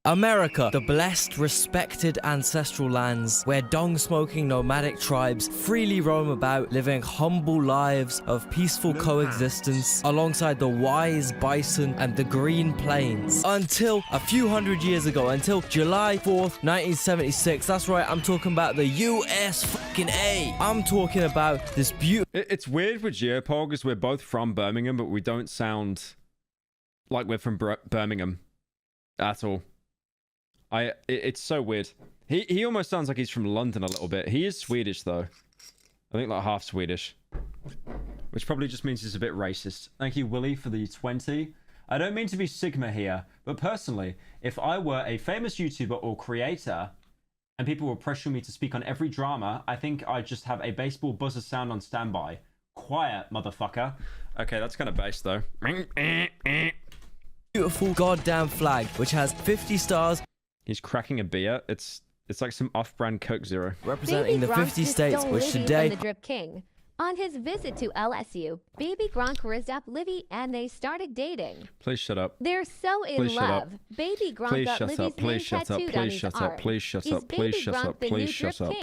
America, the blessed, respected ancestral lands where dong-smoking nomadic tribes freely roam about, living humble lives of peaceful coexistence alongside the wise bison and the green plains. Until a few hundred years ago, until July 4th, 1976. That's right, I'm talking about the US fucking A. I'm talking about this beautiful... It's weird with Geopol because we're both from Birmingham, but we don't sound like we're from Birmingham at all. It's so weird. He almost sounds like he's from London a little bit. He is Swedish though. I think like half Swedish. Which probably just means he's a bit racist. Thank you, Willie, for the 20. I don't mean to be Sigma here, but personally, if I were a famous YouTuber or creator and people were pressuring me to speak on every drama, I think I'd just have a baseball buzzer sound on standby. Quiet, motherfucker. Okay, that's kind of bass though. Beautiful goddamn flag, which has 50 stars. He's cracking a beer. It's like some off-brand Coke Zero. Representing the 50 states, which today... The Drip King. On his visit to LSU, Baby Gronk rizzed up Livy and they started dating. Please shut up. They're so in love. Baby Gronk got Livy's name tattooed on his arm. Please shut up. Please shut up. Please shut up.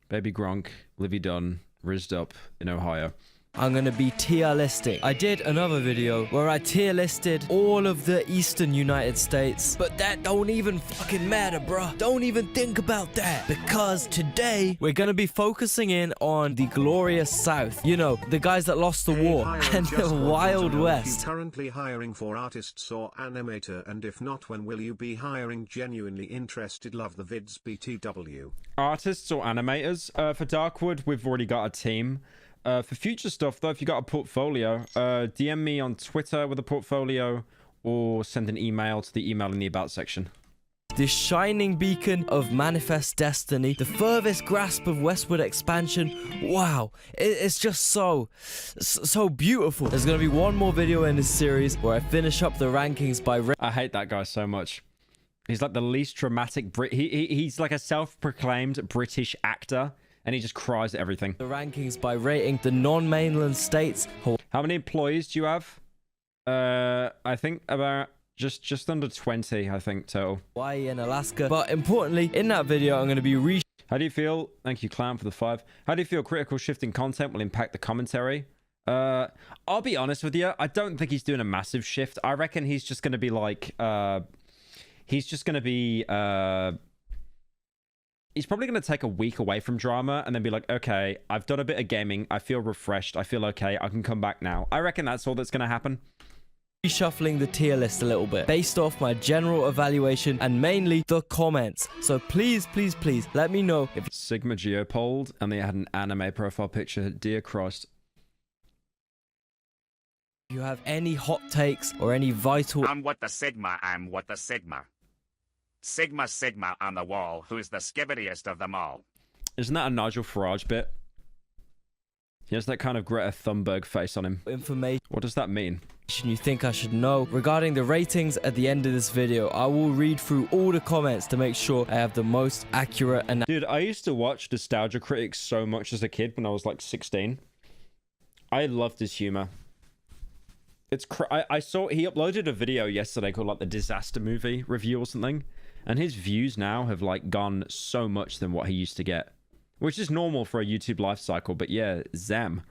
Baby Gronk, Livy Dunn, rizzed up in Ohio. I'm gonna be tier listing. I did another video where I tier listed all of the eastern United States, but that don't even fucking matter, bruh. Don't even think about that, because today we're gonna be focusing in on the glorious South. You know, the guys that lost the war and the Wild West. Are you currently hiring for artists or animator, and if not, when will you be hiring? Genuinely interested. Love the vids. BTW. Artists or animators? For Darkwood, we've already got a team. For future stuff, though, if you got a portfolio, DM me on Twitter with a portfolio or send an email to the email in the About section. The shining beacon of manifest destiny, the furthest grasp of westward expansion. Wow, it's just so beautiful. There's going to be one more video in this series where I finish up the rankings by... I hate that guy so much. He's like the least dramatic he's like a self-proclaimed British actor. And he just cries at everything. The rankings by rating the non-mainland states. How many employees do you have? I think about just under 20, I think, total. Hawaii and Alaska. But importantly, in that video, I'm going to be How do you feel? Thank you, Clown, for the 5. How do you feel critical shifting content will impact the commentary? I'll be honest with you. I don't think he's doing a massive shift. I reckon he's just going to be like... he's just going to be... He's probably going to take a week away from drama and then be like, okay, I've done a bit of gaming. I feel refreshed. I feel okay. I can come back now. I reckon that's all that's going to happen. Reshuffling the tier list a little bit based off my general evaluation and mainly the comments. So please, please, please let me know if Sigma Geopolled and they had an anime profile picture. Dear Christ. you have any hot takes or any vital... I'm what the Sigma. I'm what the Sigma. Sigma on the wall, who's the skibbidiest of them all. Isn't that a Nigel Farage bit? He has that kind of Greta Thunberg face on him. Information. What does that mean? You think I should know regarding the ratings at the end of this video. I will read through all the comments to make sure I have the most accurate and... Dude, I used to watch Nostalgia Critics so much as a kid when I was like 16. I loved his humor. It's I saw he uploaded a video yesterday called like the Disaster Movie review or something. And his views now have like gone so much than what he used to get. Which is normal for a YouTube life cycle, but yeah, Zam.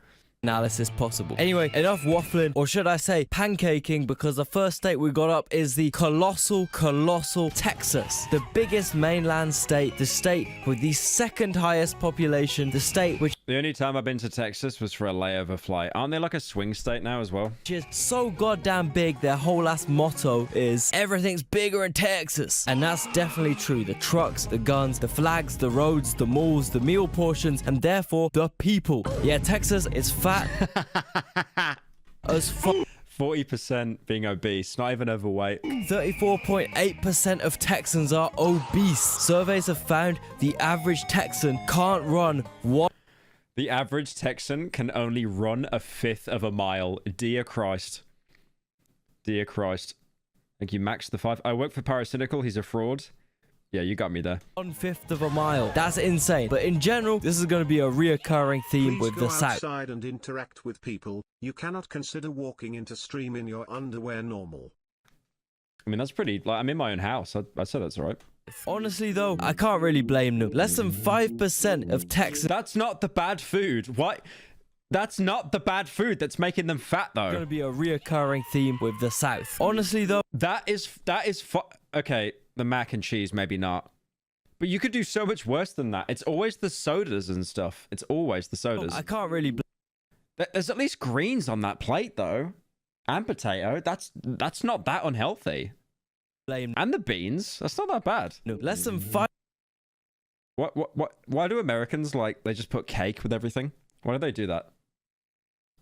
Analysis possible. Anyway, enough waffling, or should I say pancaking, because the first state we got up is the colossal Texas. The biggest mainland state, the state with the second highest population, the state which... The only time I've been to Texas was for a layover flight. Aren't they like a swing state now as well? Which is so goddamn big, their whole last motto is, everything's bigger in Texas. And that's definitely true. The trucks, the guns, the flags, the roads, the malls, the meal portions, and therefore the people. Yeah, Texas is fat as fuck. 40% being obese, not even overweight. 34.8% of Texans are obese. Surveys have found the average Texan can't run one. The average Texan can only run a fifth of a mile. Dear Christ. Dear Christ. Thank you, Max the 5. I work for Pyrocynical. He's a fraud. Yeah, you got me there. 1/5 of a mile. That's insane. But in general, this is going to be a reoccurring theme with the South. Go outside and interact with people. You cannot consider walking into stream in your underwear normal. I mean, that's pretty, like, I'm in my own house. I'd say that's all right. Honestly though, I can't really blame them. Less than 5% of Texans That's not the bad food. Why? That's not the bad food that's making them fat, though. going to be a reoccurring theme with the South. Honestly though, okay, the mac and cheese, maybe not. But you could do so much worse than that. It's always the sodas and stuff. It's always the sodas. I can't really There's at least greens on that plate, though. And potato. That's not that unhealthy. blame And the beans. That's not that bad. no. Less than 5 Why do Americans, like, they just put cake with everything? Why do they do that?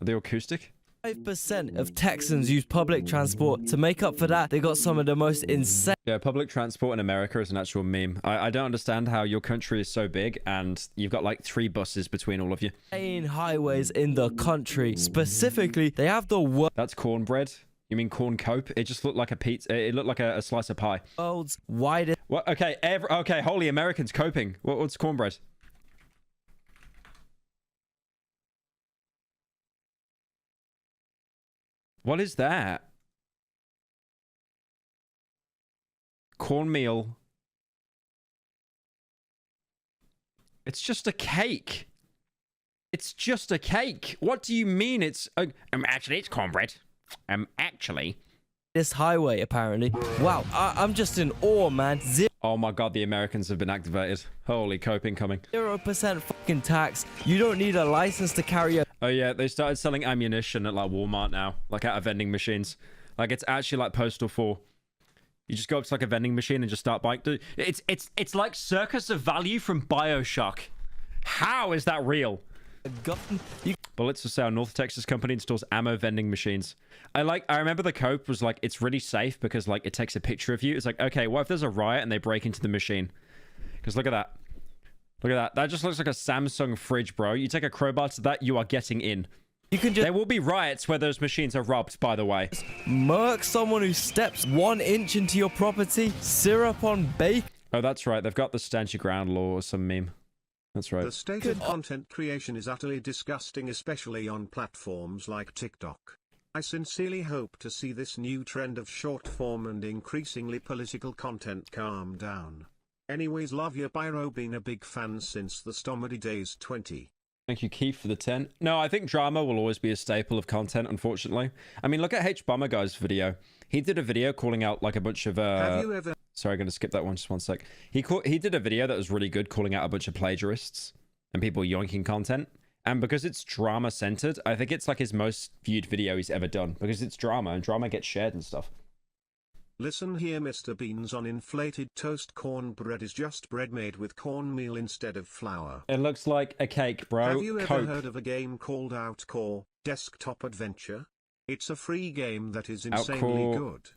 Are they acoustic? 5% of Texans use public transport. To make up for that, they got some of the most insane Yeah, public transport in America is an actual meme. I don't understand how your country is so big and you've got like 3 buses between all of you. highways in the country. Specifically, they have the That's cornbread. You mean corn cope? It just looked like a pizza. It looked like a slice of pie. world's widest What? Okay, okay. Holy Americans coping. What's cornbread? What is that? Cornmeal. It's just a cake. It's just a cake. What do you mean it's... actually, it's cornbread. Actually... highway, apparently. Wow, I'm just in awe, man. Oh my god, the Americans have been activated. Holy cope incoming. 0% fucking tax. You don't need a license to carry a... Oh yeah, they started selling ammunition at like Walmart now. Like out of vending machines. Like it's actually like Postal 4. You just go up to like a vending machine and just start buying. Dude, it's like Circus of Value from BioShock. How is that real? gun. You Bullets for sale. North Texas company installs ammo vending machines. I remember the code was like, it's really safe because like it takes a picture of you. It's like, okay, what if there's a riot and they break into the machine? Because look at that. Look at that. That just looks like a Samsung fridge, bro. You take a crowbar to that, you are getting in. You can just There will be riots where those machines are robbed, by the way. murk someone who steps 1 inch into your property. Syrup on bacon. Oh, that's right. They've got the stand your ground law or some meme. That's right. The state of content creation is utterly disgusting, especially on platforms like TikTok. I sincerely hope to see this new trend of short form and increasingly political content calm down. Anyways, love your Pyro, been a big fan since the Stomedy days 20. Thank you, Keith, for the 10. No, I think drama will always be a staple of content, unfortunately. I mean, look at H Bummer Guy's video. He did a video calling out like a bunch of... Have you ever... Sorry, I'm going to skip that one just 1 sec. He did a video that was really good calling out a bunch of plagiarists and people yoinking content. And because it's drama-centered, I think it's like his most viewed video he's ever done. Because it's drama, and drama gets shared and stuff. Listen here, Mr. Beans, on inflated toast cornbread is just bread made with cornmeal instead of flour. It looks like a cake, bro. Have you ever Coke. heard of a game called Outcore Desktop Adventure? It's a free game that is insanely good.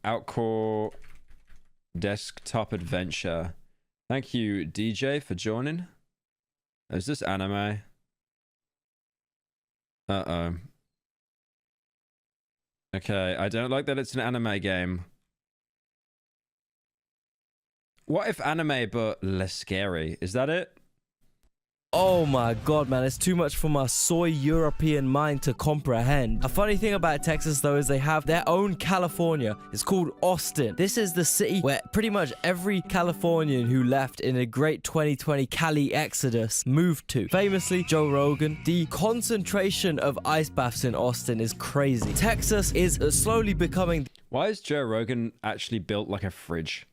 Outcore Desktop Adventure. Thank you, DJ, for joining. Is this anime? Uh-oh. Okay, I don't like that it's an anime game. What if anime but less scary? Is that it? Oh my god, man, it's too much for my soy European mind to comprehend. A funny thing about Texas, though, is they have their own California. It's called Austin. This is the city where pretty much every Californian who left in a great 2020 Cali exodus moved to. Famously, Joe Rogan. The concentration of ice baths in Austin is crazy. Texas is slowly becoming... Why is Joe Rogan actually built like a fridge?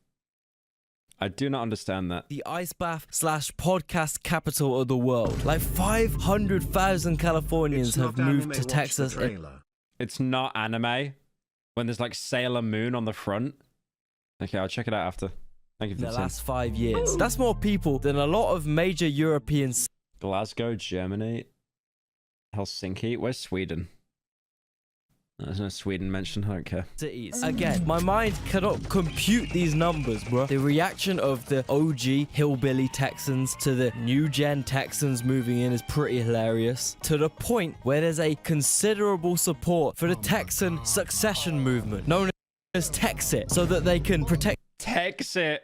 I do not understand that. the ice bath / podcast capital of the world. Like 500,000 Californians It's not have moved anime, to watch the Texas. trailer. It's not anime when there's like Sailor Moon on the front. Okay, I'll check it out after. Thank you for In the the 10. last 5 years. That's more people than a lot of major European Glasgow, Germany, Helsinki. Where's Sweden? There's no Sweden mentioned. I don't care. cities. Again, my mind cannot compute these numbers, bro. The reaction of the OG hillbilly Texans to the new gen Texans moving in is pretty hilarious. To the point where there's a considerable support for the Texan succession movement, known as Texit, so that they can protect Texit.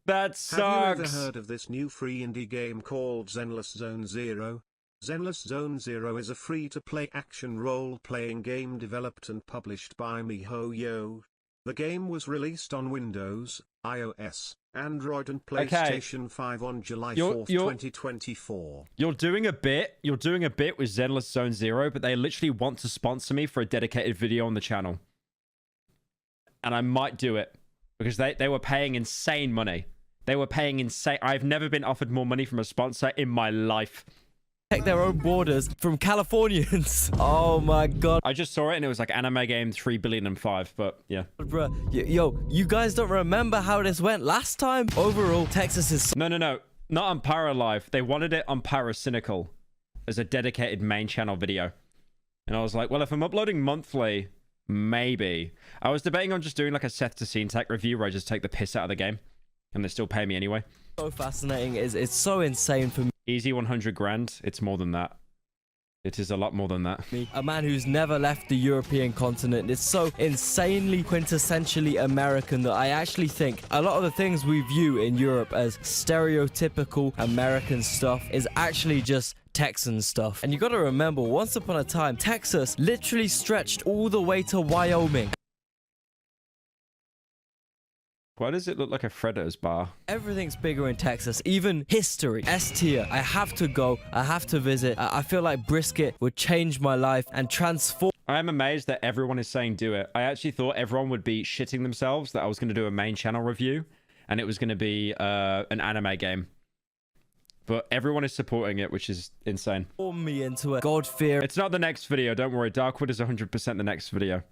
That Have you ever sucks. heard of this new free indie game called Zenless Zone Zero? Zenless Zone Zero is a free-to-play action role-playing game developed and published by MiHoYo. The game was released on Windows, iOS, Android and PlayStation 5 on July 4th, 2024. You're doing a bit with Zenless Zone Zero, but they literally want to sponsor me for a dedicated video on the channel. And I might do it because they were paying insane money. They were paying insane. I've never been offered more money from a sponsor in my life. Protect their own borders from Californians. Oh my god. I just saw it and it was like anime game 3 billion and 5, but yeah. Bruh, yo, you guys don't remember how this went last time? Overall, Texas is... No. Not on Pyro Live. They wanted it on Pyrocynical as a dedicated main channel video. And I was like, well, if I'm uploading monthly, maybe. I was debating on just doing like a Seth to Scene Tech review where I just take the piss out of the game. And they still pay me anyway. So fascinating. It's so insane for me. Easy 100 grand. It's more than that. It is a lot more than that. A man who's never left the European continent. It's so insanely quintessentially American that I actually think a lot of the things we view in Europe as stereotypical American stuff is actually just Texan stuff. And you got to remember, once upon a time, Texas literally stretched all the way to Wyoming. Why does it look like a Freddo's bar? Everything's bigger in Texas, even history. S tier. I have to go. I have to visit. I feel like brisket would change my life and transform. I am amazed that everyone is saying do it. I actually thought everyone would be shitting themselves that I was going to do a main channel review and it was going to be an anime game. But everyone is supporting it, which is insane. Form me into a God-fearing, It's not the next video. Don't worry. Darkwood is 100% the next video.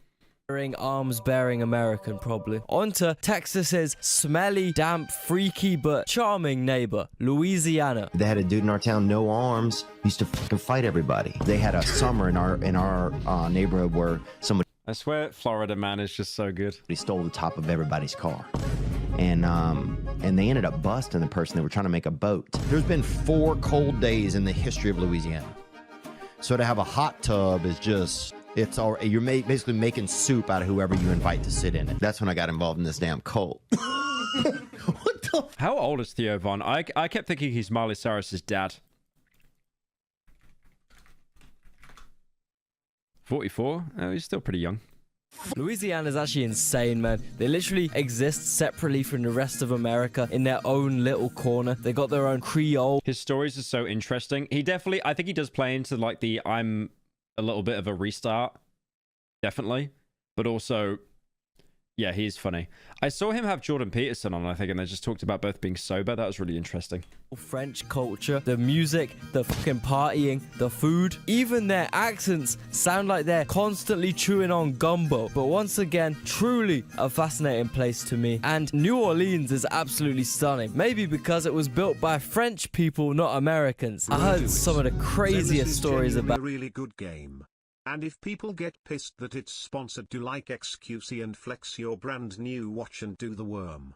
arms-bearing American, probably. On to Texas's smelly, damp, freaky, but charming neighbor, Louisiana. They had a dude in our town, no arms, used to fucking fight everybody. They had a summer in our neighborhood where somebody I swear Florida man is just so good. stole the top of everybody's car. And they ended up busting the person. They were trying to make a boat. There's been 4 cold days in the history of Louisiana. So to have a hot tub is just, it's all, you're basically making soup out of whoever you invite to sit in it. That's when I got involved in this damn cult. What the? How old is Theo Von? I kept thinking he's Miley Cyrus's dad. 44? Oh, he's still pretty young. Louisiana is actually insane, man. They literally exist separately from the rest of America in their own little corner. They got their own Creole. His stories are so interesting. He definitely, I think he does play into like the I'm a little bit of a restart. Definitely. But also, yeah, he's funny. I saw him have Jordan Peterson on, I think, and they just talked about both being sober. That was really interesting. French culture, the music, the fucking partying, the food, even their accents sound like they're constantly chewing on gumbo. But once again, truly a fascinating place to me. And New Orleans is absolutely stunning. Maybe because it was built by French people, not Americans. I heard some of the craziest stories about a really good game. And if people get pissed that it's sponsored, to like XQC and flex your brand new watch and do the worm.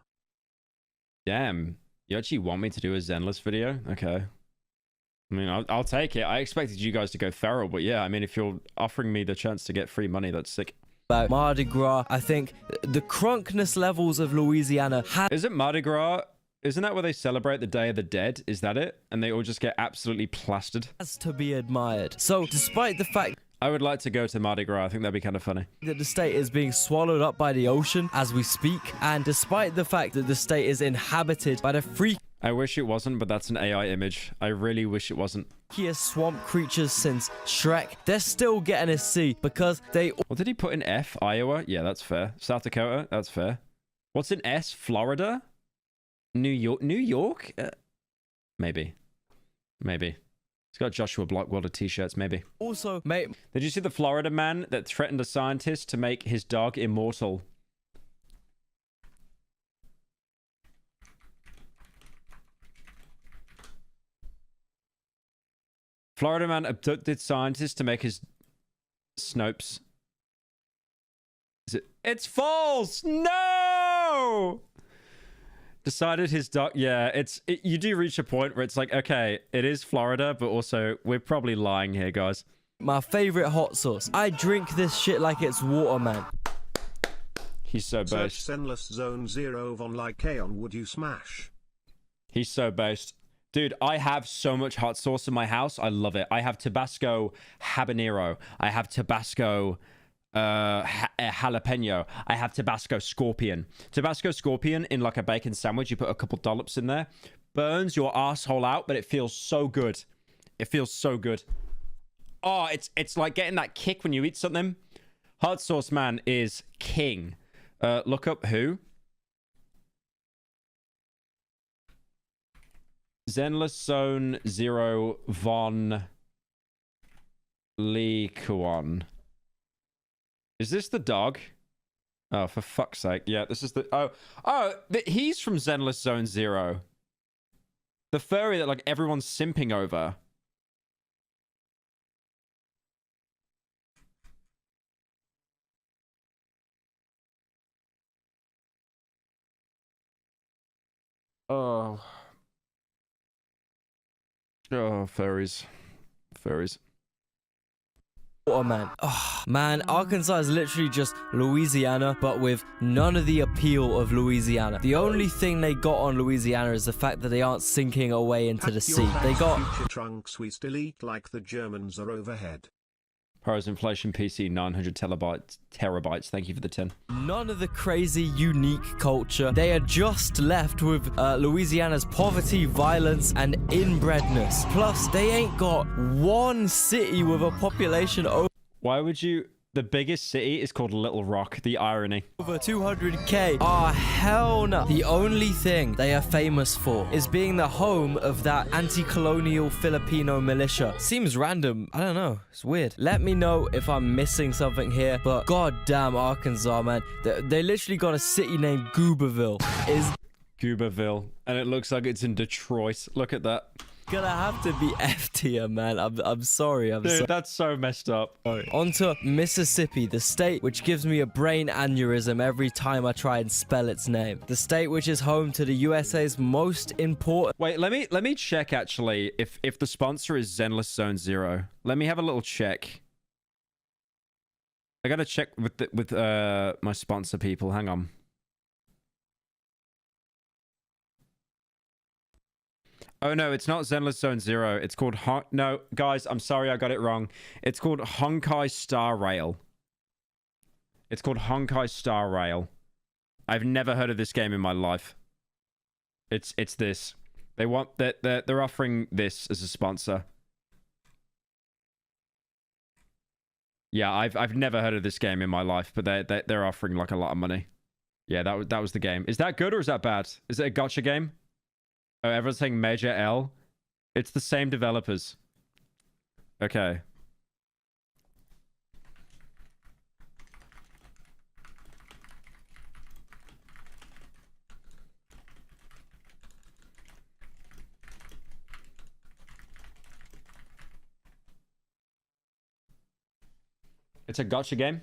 Damn. You actually want me to do a Zenless video? Okay. I mean, I'll take it. I expected you guys to go feral, but yeah, I mean, if you're offering me the chance to get free money, that's sick. Mardi Gras. I think the crunkness levels of Louisiana Is it Mardi Gras? Isn't that where they celebrate the Day of the Dead? Is that it? And they all just get absolutely plastered? has to be admired. So despite the fact I would like to go to Mardi Gras. I think that'd be kind of funny. that the state is being swallowed up by the ocean as we speak, and despite the fact that the state is inhabited by the freakiest I wish it wasn't, but that's an AI image. I really wish it wasn't. swamp creatures since Shrek, they're still getting a C because they What did he put in F? Iowa? Yeah, that's fair. South Dakota? That's fair. What's in S? Florida? New York? New York? Maybe. Maybe. He's got Joshua Blockwelder t-shirts, maybe. also mate. Did you see the Florida man that threatened a scientist to make his dog immortal? Florida man abducted scientists to make his Snopes. It's false! No! Decided his dog. Yeah, you do reach a point where it's like, okay, it is Florida, but also we're probably lying here, guys. My favorite hot sauce. I drink this shit like it's water, man. He's so Search based. Zenless Zone Zero Von Lycaon, would you smash? He's so based. Dude, I have so much hot sauce in my house. I love it. I have Tabasco habanero. I have Tabasco jalapeno. I have Tabasco Scorpion. Tabasco Scorpion in like a bacon sandwich. You put a couple dollops in there. Burns your asshole out, but it feels so good. It feels so good. Oh, it's like getting that kick when you eat something. Hot Sauce Man is king. Look up who? Zenless Zone Zero Von Lee Kuan. Is this the dog? Oh, for fuck's sake. Yeah, this is the... he's from Zenless Zone Zero. The furry that, like, everyone's simping over. Oh. Oh, furries. Furries. Oh man. Oh, man, Arkansas is literally just Louisiana, but with none of the appeal of Louisiana. The only thing they got on Louisiana is the fact that they aren't sinking away into the sea. They got future trunks we still eat like the Germans are overhead. Pyro's inflation PC 900 terabytes. Thank you for the 10. none of the crazy, unique culture. They are just left with Louisiana's poverty, violence, and inbredness. Plus, they ain't got one city with a population over Why would you... The biggest city is called Little Rock. The irony. over 200k. Oh, hell no. The only thing they are famous for is being the home of that anti-colonial Filipino militia. Seems random. I don't know. It's weird. Let me know if I'm missing something here, but goddamn Arkansas, man. They literally got a city named Gooberville. Is Gooberville. And it looks like it's in Detroit. Look at that. gonna have to be F tier, man. I'm sorry. Dude, that's so messed up. Onto Mississippi, the state which gives me a brain aneurysm every time I try and spell its name. The state which is home to the USA's most important... Wait, let me check actually if the sponsor is Zenless Zone Zero. Let me have a little check. I gotta check with my sponsor people. Hang on. Oh no, it's not Zenless Zone Zero. It's called no, guys, I'm sorry I got it wrong. It's called Honkai Star Rail. It's called Honkai Star Rail. I've never heard of this game in my life. It's this. They want they're offering this as a sponsor. Yeah, I've never heard of this game in my life, but they're offering like a lot of money. Yeah, that was the game. Is that good or is that bad? Is it a gotcha game? Oh, everyone's saying Major L. It's the same developers. Okay. It's a gotcha game.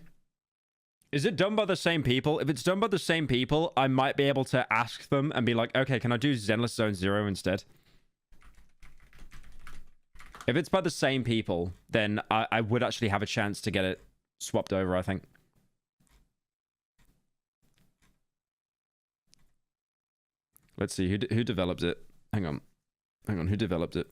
Is it done by the same people? If it's done by the same people, I might be able to ask them and be like, okay, can I do Zenless Zone Zero instead? If it's by the same people, then I would actually have a chance to get it swapped over, I think. Let's see, who developed it? Hang on, who developed it?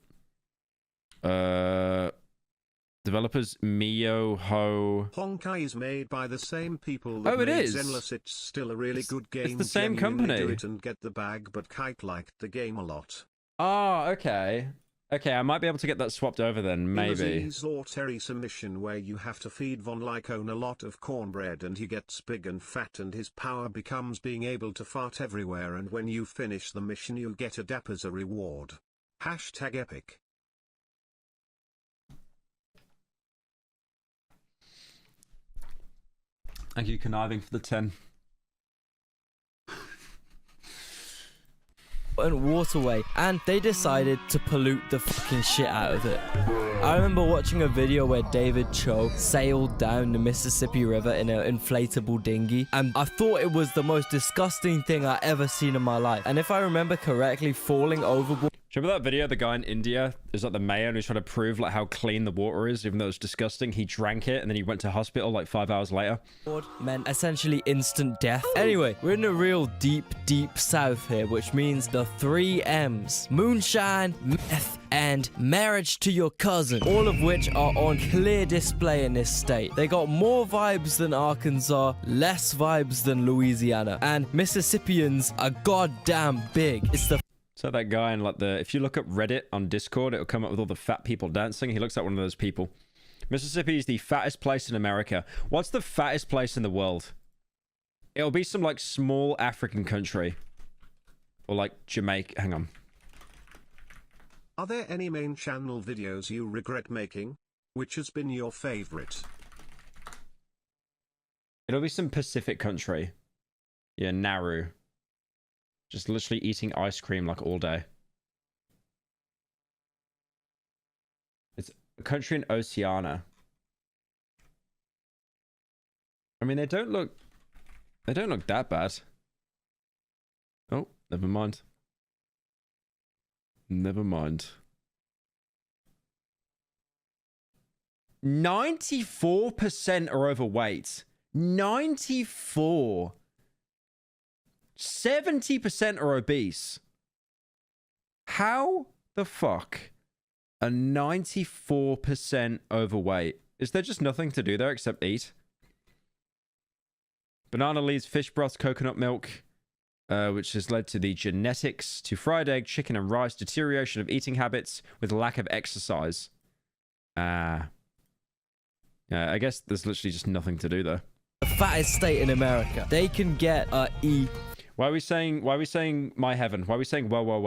Developers Miyo-Ho. Honkai is made by the same people that Oh, it made is. Zenless. It's still a really good game. It's the same Genuinely company. Do it and get the bag, but Kite liked the game a lot. Oh, okay. Okay, I might be able to get that swapped over then, maybe. In Law Terry's a mission where you have to feed Von Lycone a lot of cornbread and he gets big and fat and his power becomes being able to fart everywhere, and when you finish the mission you get a dap as a reward. Hashtag epic. Thank you, Conniving, for the 10. waterway, and they decided to pollute the fucking shit out of it. I remember watching a video where David Cho sailed down the Mississippi River in an inflatable dinghy, and I thought it was the most disgusting thing I ever seen in my life. And if I remember correctly, falling overboard you remember that video? The guy in India is like the mayor and he's trying to prove like how clean the water is, even though it's disgusting. He drank it and then he went to hospital like 5 hours later. Meant essentially instant death. Anyway, we're in a real deep south here, which means the 3 M's: moonshine, meth, and marriage to your cousin, all of which are on clear display in this state. They got more vibes than Arkansas, less vibes than Louisiana, and Mississippians are goddamn big. It's the So that guy in like if you look up Reddit on Discord, it'll come up with all the fat people dancing. He looks like one of those people. Mississippi is the fattest place in America. What's the fattest place in the world? It'll be some like small African country. Or like Jamaica. Hang on. Are there any main channel videos you regret making? Which has been your favorite? It'll be some Pacific country. Yeah, Nauru. Just literally eating ice cream like all day. It's a country in Oceania. I mean, they don't look that bad. Oh, never mind. Never mind. 94% are overweight. 94. 70% are obese. How the fuck are 94% overweight? Is there just nothing to do there except eat? Banana leaves, fish broth, coconut milk, which has led to the genetics to fried egg, chicken and rice, deterioration of eating habits with lack of exercise. Yeah, I guess there's literally just nothing to do there. The fattest state in America. They can get E. Why are we saying my heaven? Why are we saying well? Why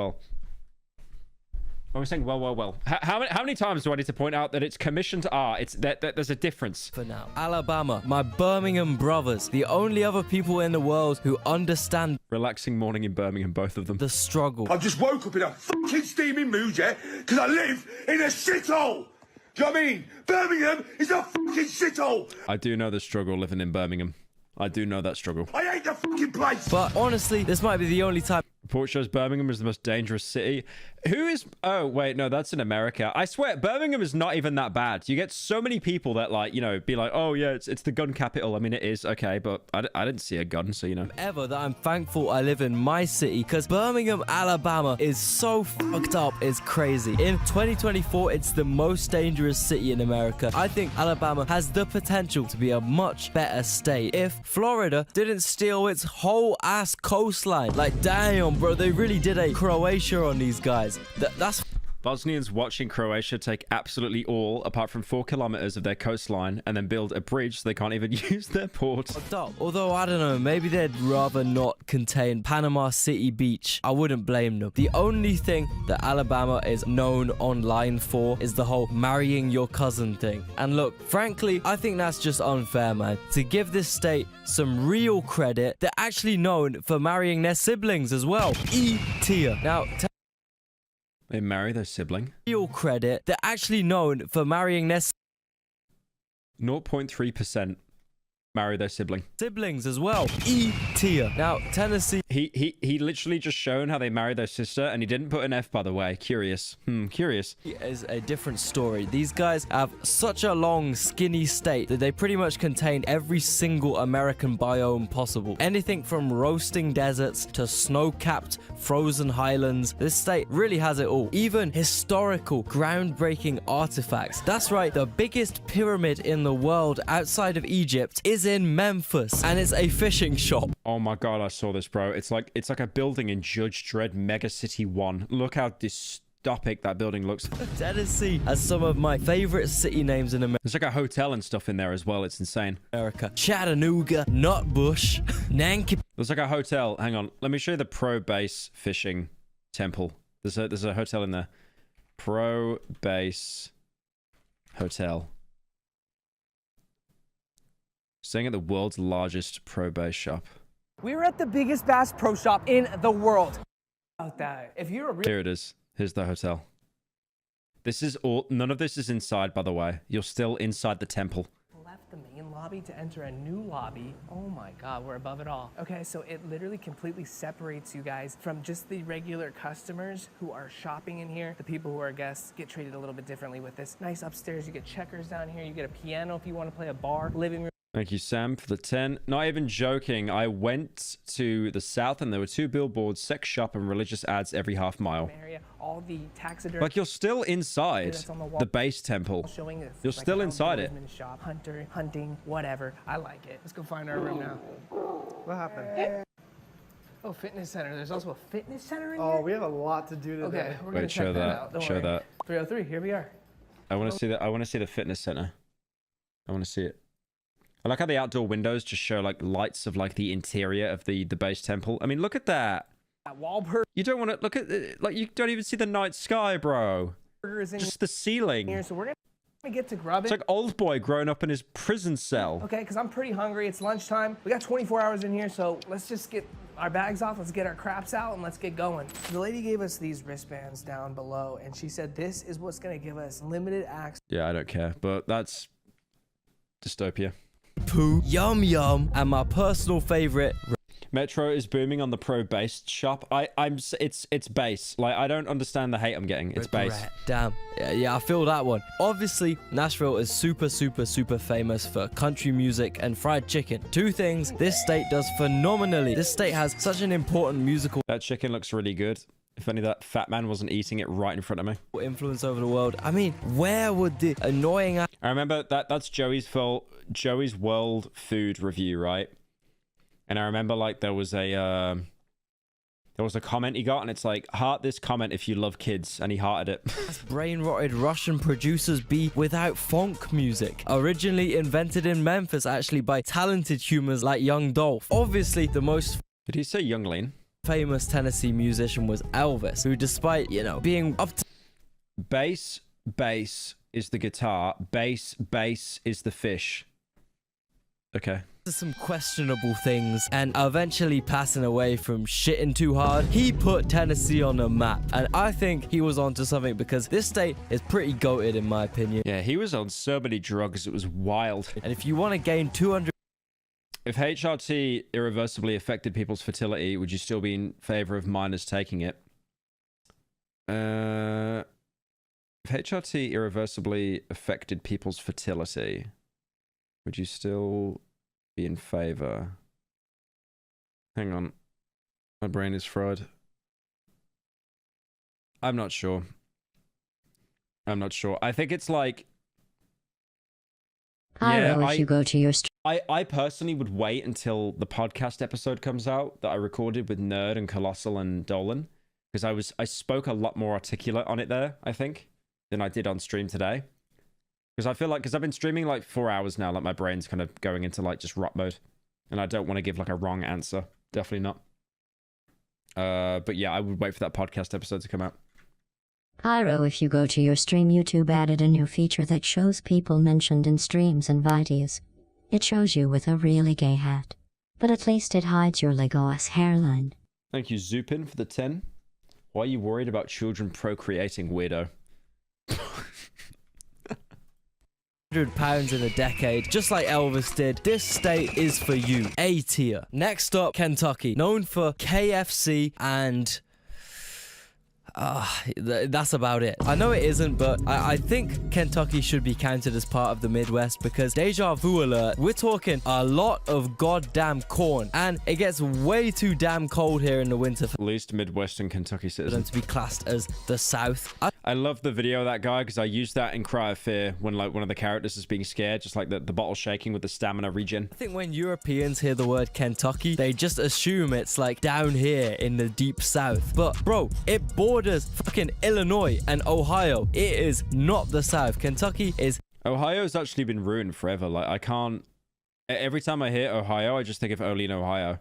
are we saying well? How many times do I need to point out that it's commissioned art? It's that there's a difference. For now. Alabama, my Birmingham brothers, the only other people in the world who understand Relaxing morning in Birmingham, both of them. the struggle. I just woke up in a fucking steaming mood, yeah? Because I live in a shithole! Do you know what I mean? Birmingham is a fucking shithole! I do know the struggle living in Birmingham. I do know that struggle. I hate the fucking place! But honestly, this might be the only time. Report shows Birmingham is the most dangerous city. Who is... Oh, wait, no, that's in America. I swear, Birmingham is not even that bad. You get so many people that, like, you know, be like, oh, yeah, it's the gun capital. I mean, it is, okay, but I didn't see a gun, so, you know. Ever that I'm thankful I live in my city, because Birmingham, Alabama is so fucked up, it's crazy. In 2024, it's the most dangerous city in America. I think Alabama has the potential to be a much better state if Florida didn't steal its whole ass coastline. Like, damn, bro, they really did a Croatia on these guys. That's Bosnians watching Croatia take absolutely all, apart from 4 kilometers of their coastline, and then build a bridge so they can't even use their port. fucked up. Although, I don't know, maybe they'd rather not contain Panama City Beach. I wouldn't blame them. The only thing that Alabama is known online for is the whole marrying your cousin thing. And look, frankly, I think that's just unfair, man. To give this state some real credit, they're actually known for marrying their siblings as well. E-tier. Now, They marry their sibling. real credit, they're actually known for marrying their 0.3% marry their sibling. siblings as well. E-tier. Now, Tennessee He literally just shown how they married their sister, and he didn't put an F, by the way. Curious. Curious. is a different story. These guys have such a long, skinny state that they pretty much contain every single American biome possible. Anything from roasting deserts to snow-capped frozen highlands. This state really has it all. Even historical, groundbreaking artifacts. That's right, the biggest pyramid in the world outside of Egypt is in Memphis, and it's a fishing shop. Oh my god, I saw this, bro. It's like a building in Judge Dredd Mega City 1. Look how dystopic that building looks. Tennessee has some of my favorite city names in There's like a hotel and stuff in there as well. It's insane. America. Chattanooga, Nutbush, Nanky. There's like a hotel. Hang on. Let me show you the Pro Base Fishing Temple. There's a hotel in there. Pro Base Hotel. Staying at the world's largest pro base shop. We're at the biggest Bass Pro Shop in the world. About that, if you're a real Here it is. Here's the hotel. This is all. None of this is inside, by the way. You're still inside the temple. left the main lobby to enter a new lobby. Oh my God, we're above it all. Okay, so it literally completely separates you guys from just the regular customers who are shopping in here. The people who are guests get treated a little bit differently with this. Nice upstairs, you get checkers down here, you get a piano if you want to play, a bar, living room. Thank you, Sam, for the 10. Not even joking. I went to the south and there were 2 billboards, sex shop and religious ads every half mile. Area, all the taxidermy. Like, you're still inside the base temple. Showing this, You're like still inside it. Shop, hunter, hunting, whatever. I like it. Let's go find our room now. What happened? Oh, fitness center. There's also a fitness center in here? Oh, we have a lot to do today. Okay, we're gonna check show that that. out. Don't Show worry. that. 303, here we are. I want to see that. I want to see the fitness center. I want to see it. I like how the outdoor windows just show like lights of like the interior of the base temple. I mean, look at that. That Wahlburgers You don't want to look at it, like, you don't even see the night sky, bro. in Just the ceiling. here, so we're gonna get to grubbing. It's like old boy growing up in his prison cell. Okay, because I'm pretty hungry. It's lunchtime. We got 24 hours in here, so let's just get our bags off. Let's get our craps out and let's get going. The lady gave us these wristbands down below, and she said this is what's gonna give us limited access. Yeah, I don't care, but that's dystopia. Poo, yum yum, and my personal favorite. Metro is booming on the pro based shop. It's base. Like, I don't understand the hate I'm getting. It's base. Regret. Damn. Yeah, I feel that one. Obviously, Nashville is super famous for country music and fried chicken. 2 things this state does phenomenally. This state has such an important musical That chicken looks really good. If only that fat man wasn't eating it right in front of me. influence over the world. I mean, where would the annoying I remember that's Joey's world food review, right? And I remember like there was a comment he got, and it's like, heart this comment if you love kids, and he hearted it. brain-rotted Russian producers be without funk music? Originally invented in Memphis, actually, by talented humans like Young Dolph. Obviously, the most Did he say youngling? famous Tennessee musician was Elvis, who, despite, you know, being up to Bass is the guitar. Bass is the fish. Okay. some questionable things and eventually passing away from shitting too hard, he put Tennessee on the map. And I think he was onto something, because this state is pretty goated in my opinion. Yeah, he was on so many drugs, it was wild. And if you want to gain 200... If HRT irreversibly affected people's fertility, would you still be in favor of minors taking it? If HRT irreversibly affected people's fertility, would you still be in favor? Hang on. My brain is fried. I'm not sure. I think it's like... If you go to your I personally would wait until the podcast episode comes out that I recorded with Nerd and Colossal and Dolan, because I spoke a lot more articulate on it there, I think, than I did on stream today. Because I feel like, because I've been streaming like 4 hours now, like my brain's kind of going into like just rot mode, and I don't want to give like a wrong answer. Definitely not. But yeah, I would wait for that podcast episode to come out. Pyro, if you go to your stream, YouTube added a new feature that shows people mentioned in streams and videos. It shows you with a really gay hat, but at least it hides your Lego-ass hairline. Thank you, Zupin, for the 10. Why are you worried about children procreating, weirdo? £100 in a decade, just like Elvis did. This state is for you. A tier. Next up, Kentucky, known for KFC and... that's about it. I know it isn't, but I think Kentucky should be counted as part of the Midwest, because deja vu alert, we're talking a lot of goddamn corn, and it gets way too damn cold here in the winter for Least Midwestern Kentucky them citizen. to be classed as the South. I love the video of that guy, because I used that in Cry of Fear when like one of the characters is being scared, just like the bottle shaking with the stamina regen. I think when Europeans hear the word Kentucky, they just assume it's like down here in the deep South. But bro, it borders fucking Illinois and Ohio. It is not the South. Kentucky is... Ohio's actually been ruined forever. Like, I can't... Every time I hear Ohio, I just think of only in Ohio.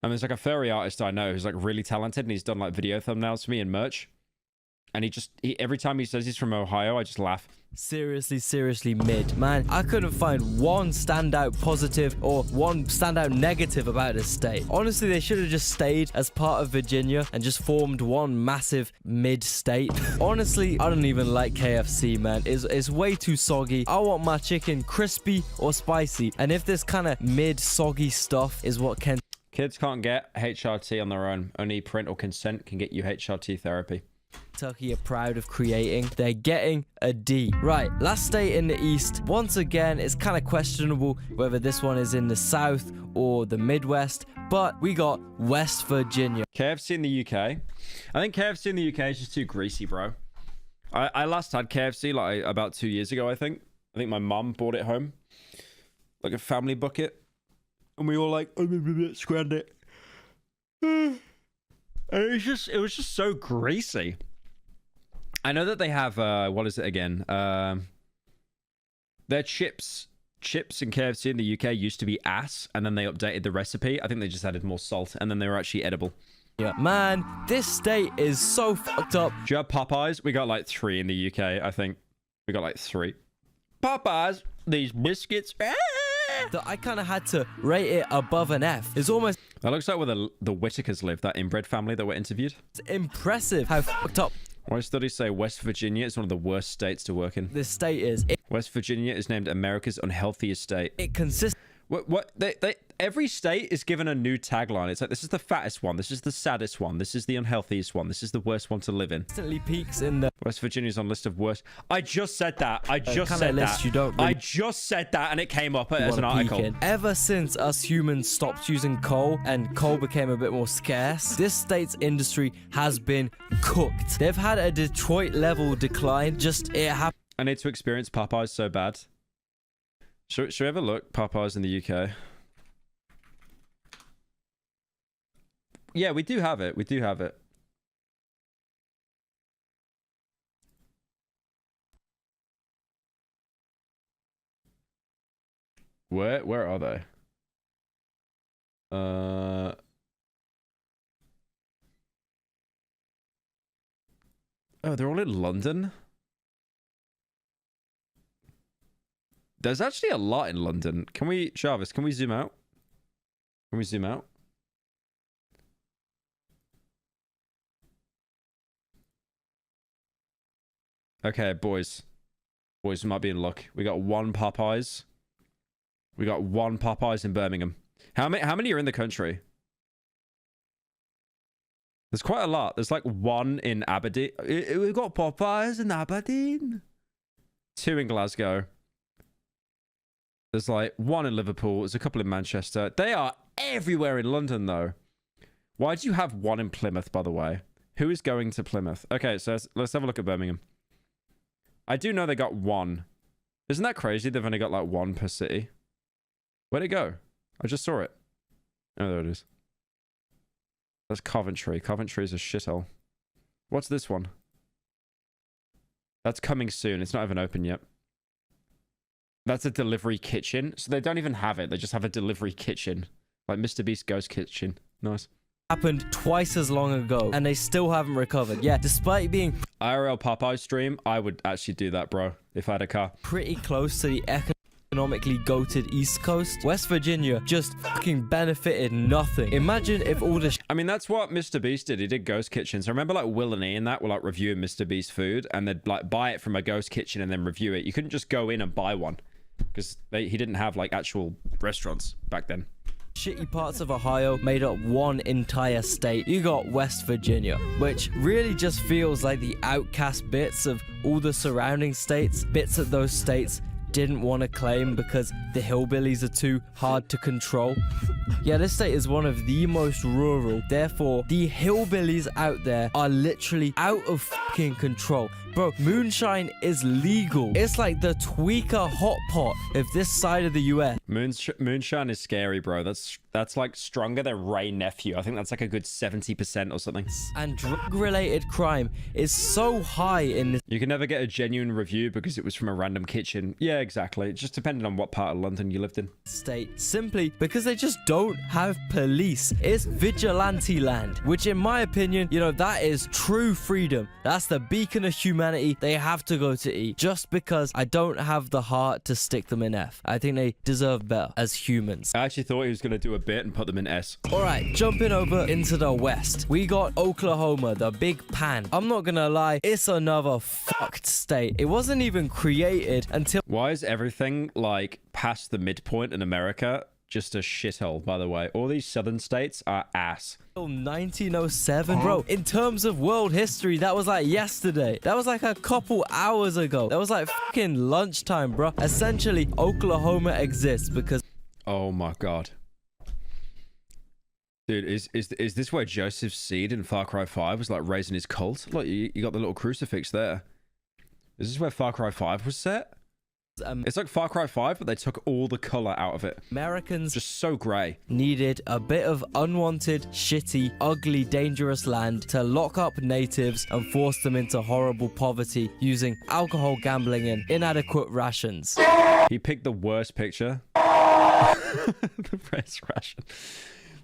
I mean, there's like a furry artist I know who's like really talented, and he's done like video thumbnails for me and merch. And he every time he says he's from Ohio, I just laugh. seriously mid. Man, I couldn't find one standout positive or one standout negative about this state. Honestly, they should have just stayed as part of Virginia and just formed one massive mid state. Honestly, I don't even like KFC, man. It's way too soggy. I want my chicken crispy or spicy. And if this kind of mid soggy stuff is what Kids can't get HRT on their own. Only parental consent can get you HRT therapy. Kentucky are proud of creating, they're getting a D. Right, last state in the East. Once again, it's kind of questionable whether this one is in the South or the Midwest, but we got West Virginia. KFC in the UK. I think KFC in the UK is just too greasy, bro. I last had KFC like about 2 years ago, I think. I think my mum brought it home. Like a family bucket. And we all like, scrammed it. And it was just so greasy. I know that they have what is it again? Their chips in KFC in the UK used to be ass, and then they updated the recipe. I think they just added more salt, and then they were actually edible. Yeah, man, this state is so fucked up. Do you have Popeyes? We got like 3 in the UK, I think. We got like 3. Popeyes, these biscuits. That I kind of had to rate it above an F. It's almost... That looks like where the Whitakers live, that inbred family that were interviewed. It's impressive how fucked up Why studies say West Virginia is one of the worst states to work in? this state is. West Virginia is named America's unhealthiest state. It consists... What every state is given a new tagline. It's like, this is the fattest one, this is the saddest one, this is the unhealthiest one, this is the worst one to live in. Constantly peaks in the... West Virginia's on list of worst. I just said that. I just said list that. you don't really I just said that, and it came up as an wanna peek article. in. Ever since us humans stopped using coal and coal became a bit more scarce, this state's industry has been cooked. They've had a Detroit level decline. Just it happened. I need to experience Popeyes so bad. Should we ever look Popeyes in the UK? Yeah, we do have it. We do have it. Where are they? Oh, they're all in London? There's actually a lot in London. Can we, Jarvis, can we zoom out? Can we zoom out? Okay, boys. Boys, we might be in luck. We got 1 Popeyes. We got 1 Popeyes in Birmingham. How many are in the country? There's quite a lot. There's like 1 in Aberdeen. We've got Popeyes in Aberdeen. 2 in Glasgow. There's like 1 in Liverpool. There's a couple in Manchester. They are everywhere in London, though. Why do you have 1 in Plymouth, by the way? Who is going to Plymouth? Okay, so let's have a look at Birmingham. I do know they got 1. Isn't that crazy? They've only got like 1 per city. Where'd it go? I just saw it. Oh, there it is. That's Coventry. Coventry is a shithole. What's this one? That's coming soon. It's not even open yet. That's a delivery kitchen. So they don't even have it. They just have a delivery kitchen. Like Mr. Beast Ghost Kitchen. Nice. Happened twice as long ago and they still haven't recovered. Yeah, despite being IRL Popeye stream, I would actually do that, bro, if I had a car. pretty close to the economically goated East Coast, West Virginia just fucking benefited nothing. Imagine if all the I mean, that's what Mr. Beast did. He did ghost kitchens. I remember like Will and Ian that were like reviewing Mr. Beast food and they'd like buy it from a ghost kitchen and then review it. You couldn't just go in and buy one because he didn't have like actual restaurants back then. shitty parts of Ohio made up one entire state. You got West Virginia, which really just feels like the outcast bits of all the surrounding states, bits that those states didn't want to claim because the hillbillies are too hard to control. Yeah, this state is one of the most rural, therefore the hillbillies out there are literally out of fucking control. Bro, moonshine is legal. It's like the tweaker hot pot of this side of the US. Moonshine is scary, bro. That's like stronger than Ray Nephew. I think that's like a good 70% or something. And drug-related crime is so high in this. You can never get a genuine review because it was from a random kitchen. Yeah, exactly. It just depended on what part of London you lived in. State simply because they just don't have police. It's vigilante land, which in my opinion, you know, that is true freedom. That's the beacon of humanity they have to go to E. Just because I don't have the heart to stick them in F. I think they deserve better as humans. I actually thought he was going to do a bit and put them in S. All right, jumping over into the west, we got Oklahoma, the big pan. I'm not gonna lie, it's another fucked state. It wasn't even created until... Why is everything like past the midpoint in America just a shithole, by the way? All these southern states are ass. 1907, bro. In terms of world history, that was like yesterday. That was like a couple hours ago. That was like fucking lunchtime, bro. Essentially, Oklahoma exists because... Oh my god. Dude, is this where Joseph's seed in Far Cry 5 was like raising his cult? Look, you got the little crucifix there. Is this where Far Cry 5 was set? It's like Far Cry 5, but they took all the color out of it. Americans just so gray. Needed a bit of unwanted, shitty, ugly, dangerous land to lock up natives and force them into horrible poverty using alcohol, gambling, and inadequate rations. He picked the worst picture. The best ration.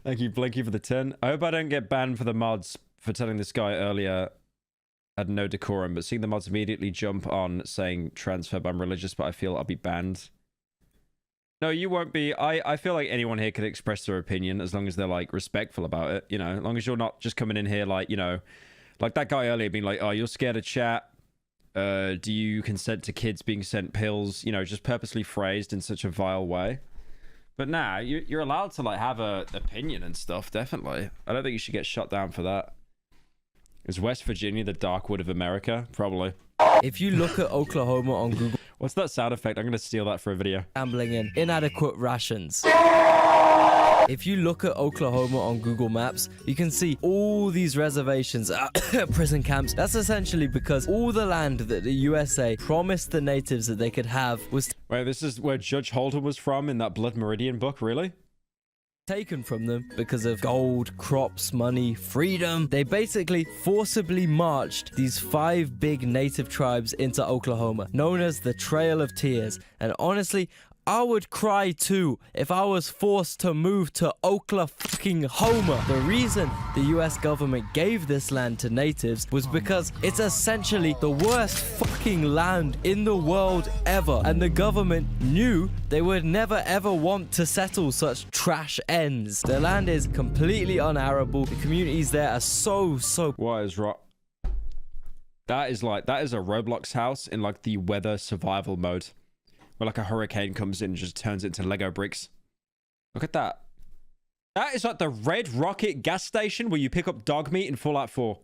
Thank you, Blinky, for the 10. I hope I don't get banned for the mods for telling this guy earlier had no decorum, but seeing the mods immediately jump on saying transphobe, I'm religious, but I feel I'll be banned. No, you won't be. I feel like anyone here can express their opinion as long as they're like respectful about it, you know, as long as you're not just coming in here like, you know, like that guy earlier being like, oh, you're scared of chat. Do you consent to kids being sent pills? You know, just purposely phrased in such a vile way. But nah, you're allowed to like have a opinion and stuff, definitely. I don't think you should get shut down for that. Is West Virginia the dark wood of America? Probably. If you look at Oklahoma on Google... What's that sound effect? I'm going to steal that for a video. Gambling and inadequate rations. If you look at Oklahoma on Google Maps, you can see all these reservations, prison camps. That's essentially because all the land that the USA promised the natives that they could have was... Wait, this is where Judge Holden was from in that Blood Meridian book, really? Taken from them because of gold, crops, money, freedom. They basically forcibly marched these 5 big native tribes into Oklahoma, known as the Trail of Tears. And honestly, I would cry too if I was forced to move to Oklahoma. The reason the US government gave this land to natives was because it's essentially the worst fucking land in the world ever. And the government knew they would never ever want to settle such trash ends. The land is completely unarable. The communities there are so... What is wrong? That is a Roblox house in like the weather survival mode. Where like a hurricane comes in and just turns it into Lego bricks. Look at that. That is like the Red Rocket gas station where you pick up dog meat in Fallout 4.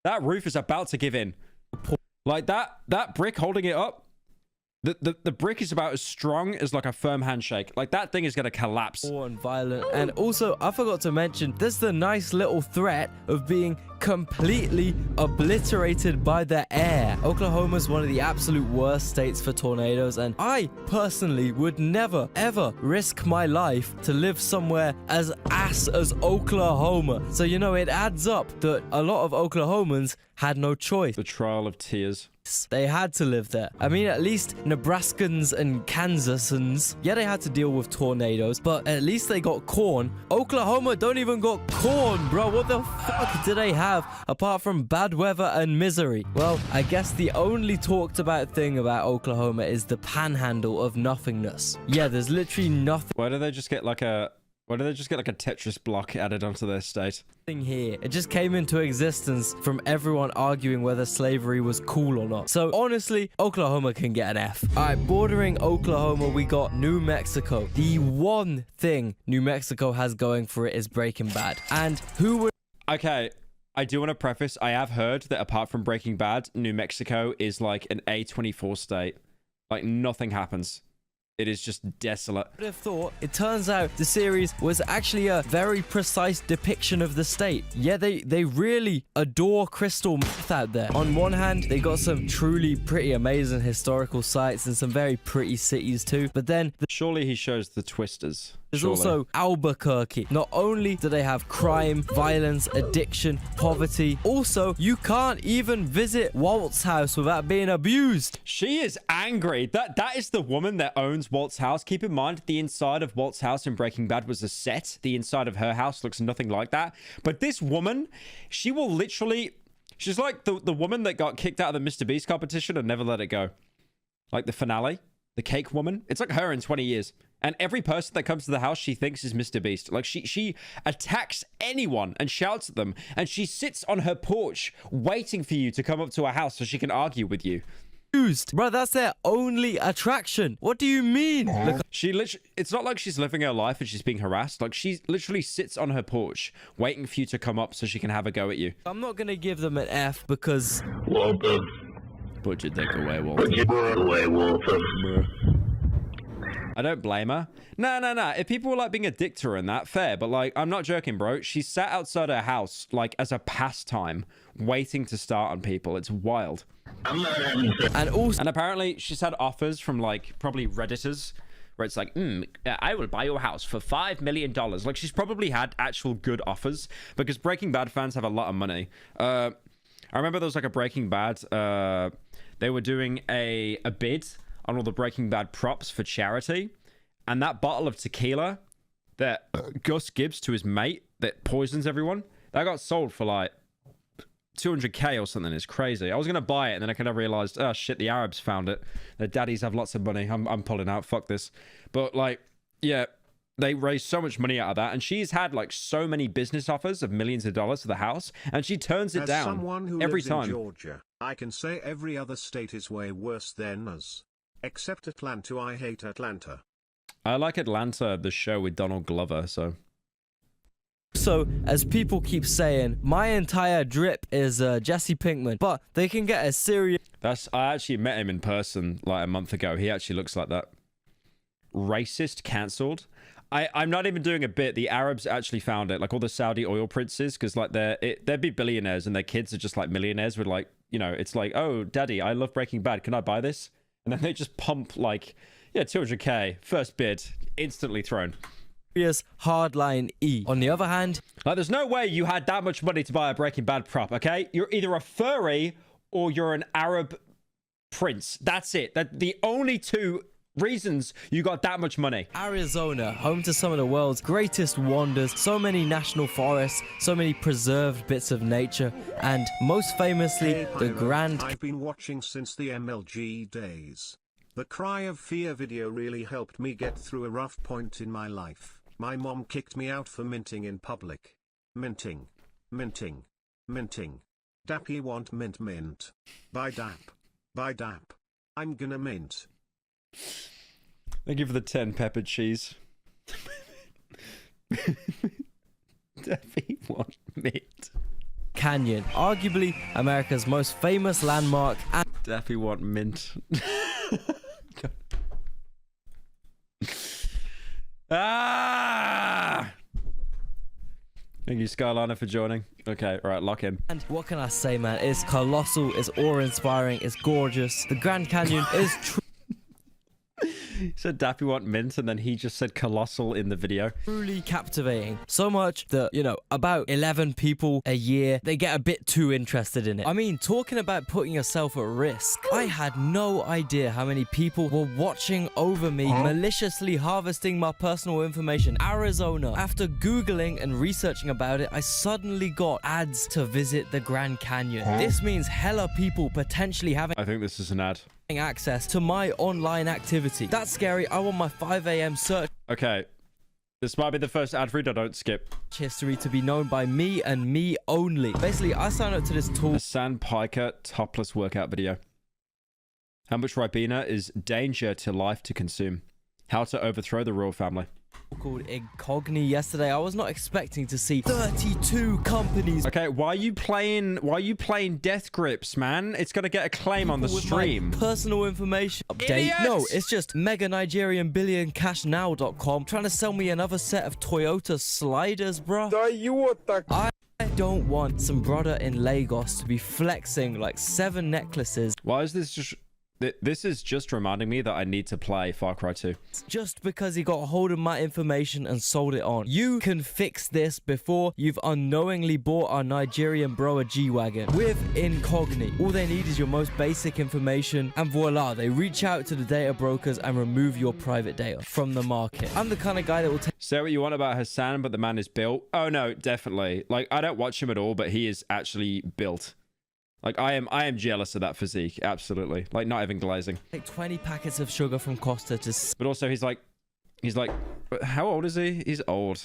That roof is about to give in. Like that brick holding it up. The brick is about as strong as like a firm handshake. Like that thing is going to collapse. And violent. And also, I forgot to mention, there's the nice little threat of being completely obliterated by the air. Oklahoma is one of the absolute worst states for tornadoes, and I personally would never ever risk my life to live somewhere as ass as Oklahoma. So you know, it adds up that a lot of Oklahomans had no choice. The Trail of Tears. They had to live there. I mean, at least Nebraskans and Kansasans, yeah, they had to deal with tornadoes, but at least they got corn. Oklahoma don't even got corn, bro. What the fuck do they have apart from bad weather and misery? Well, I guess the only talked about thing about Oklahoma is the panhandle of nothingness. Yeah, there's literally nothing. Why do they just get like a Tetris block added onto their state? Here. It just came into existence from everyone arguing whether slavery was cool or not. So honestly, Oklahoma can get an F. Alright, bordering Oklahoma, we got New Mexico. The one thing New Mexico has going for it is Breaking Bad. And who would... Okay, I do want to preface, I have heard that apart from Breaking Bad, New Mexico is like an A24 state. Like nothing happens. It is just desolate. I would have thought. It turns out the series was actually a very precise depiction of the state. Yeah, they really adore crystal meth out there. On one hand, they got some truly pretty amazing historical sites and some very pretty cities too. But then... Surely he shows the twisters. There's also Albuquerque. Not only do they have crime, violence, addiction, poverty, also, you can't even visit Walt's house without being abused. She is angry. That is the woman that owns Walt's house. Keep in mind, the inside of Walt's house in Breaking Bad was a set. The inside of her house looks nothing like that. But this woman, she will literally... She's like the woman that got kicked out of the Mr. Beast competition and never let it go. Like the finale. The cake woman. It's like her in 20 years. And every person that comes to the house, she thinks is Mr. Beast. Like, she attacks anyone and shouts at them. And she sits on her porch waiting for you to come up to her house so she can argue with you. Bro, that's their only attraction. What do you mean? Look, She literally... It's not like she's living her life and she's being harassed. Like, she literally sits on her porch waiting for you to come up so she can have a go at you. I'm not going to give them an F because... Put your dick away, Walter. I don't blame her. No. If people were like being a dick to her and that, fair. But like, I'm not joking, bro. She sat outside her house like as a pastime, waiting to start on people. It's wild. And apparently she's had offers from like probably Redditors where it's like, I will buy your house for $5 million. Like, she's probably had actual good offers because Breaking Bad fans have a lot of money. I remember there was like a Breaking Bad, they were doing a bid on all the Breaking Bad props for charity, and that bottle of tequila that Gus gives to his mate that poisons everyone, that got sold for like 200k or something. It's crazy. I was gonna buy it and then I kind of realized, oh shit, the Arabs found it. Their daddies have lots of money. I'm pulling out. Fuck this. But like, yeah, they raised so much money out of that, and she's had like so many business offers of millions of dollars for the house, and she turns it down someone who every lives time. in Georgia, I can say every other state is way worse than us. Except Atlanta. I hate Atlanta. I like Atlanta, the show with Donald Glover, so... So, as people keep saying, my entire drip is Jesse Pinkman, but they can get a serious... I actually met him in person like a month ago. He actually looks like that. Racist cancelled. I'm not even doing a bit. The Arabs actually found it, like all the Saudi oil princes, because like they'd be billionaires and their kids are just like millionaires with like, you know, it's like, oh, daddy, I love Breaking Bad. Can I buy this? And then they just pump like, yeah, 200k, first bid, instantly thrown. Hardline E. On the other hand, like, there's no way you had that much money to buy a Breaking Bad prop, okay? You're either a furry or you're an Arab prince. That's it. The only two reasons you got that much money. Arizona, home to some of the world's greatest wonders, so many national forests, so many preserved bits of nature, and most famously, Hey, the Pyro, Grand... I've been watching since the MLG days. The Cry of Fear video really helped me get through a rough point in my life. My mom kicked me out for minting in public. Minting. Dappy want mint. Buy dap. I'm gonna mint. Thank you for the 10 pepper cheese. Daffy want mint. Canyon, arguably America's most famous landmark, and Daffy want mint. Ah! Thank you, Skyliner, for joining. Okay, all right, lock in. And what can I say, man? It's colossal, it's awe-inspiring, it's gorgeous. The Grand Canyon is He said Daffy want mint, and then he just said colossal in the video. truly captivating. So much that, you know, about 11 people a year, they get a bit too interested in it. I mean, talking about putting yourself at risk, I had no idea how many people were watching over me, maliciously harvesting my personal information. Arizona. After Googling and researching about it, I suddenly got ads to visit the Grand Canyon. This means hella people potentially having I think this is an ad. access to my online activity. That's scary. I want my 5 a.m. search Okay. This might be the first ad read. I don't skip. history to be known by me and me only. Basically, I signed up to this tool A Sandpiper topless workout video. How much Ribena is danger to life to consume? How to overthrow the royal family. called Incogni yesterday. I was not expecting to see 32 companies. Okay, why are you playing Death Grips, man? It's gonna get a claim on the with stream. my personal information update. Idiots! No, it's just mega Nigerian billion cashnow.com trying to sell me another set of Toyota sliders, bro. I don't want some brother in Lagos to be flexing like 7 necklaces. Why is this just This is just reminding me that I need to play Far Cry 2. Just because he got a hold of my information and sold it on. You can fix this before you've unknowingly bought our Nigerian bro a G-Wagon with Incogni. All they need is your most basic information, and voila, they reach out to the data brokers and remove your private data from the market. I'm the kind of guy that will take... Say what you want about Hassan, but the man is built. Oh no, definitely. Like, I don't watch him at all, but he is actually built. Like, I am jealous of that physique, absolutely. Like, not even glazing. Take 20 packets of sugar from Costa to... But also, he's like, how old is he? He's old.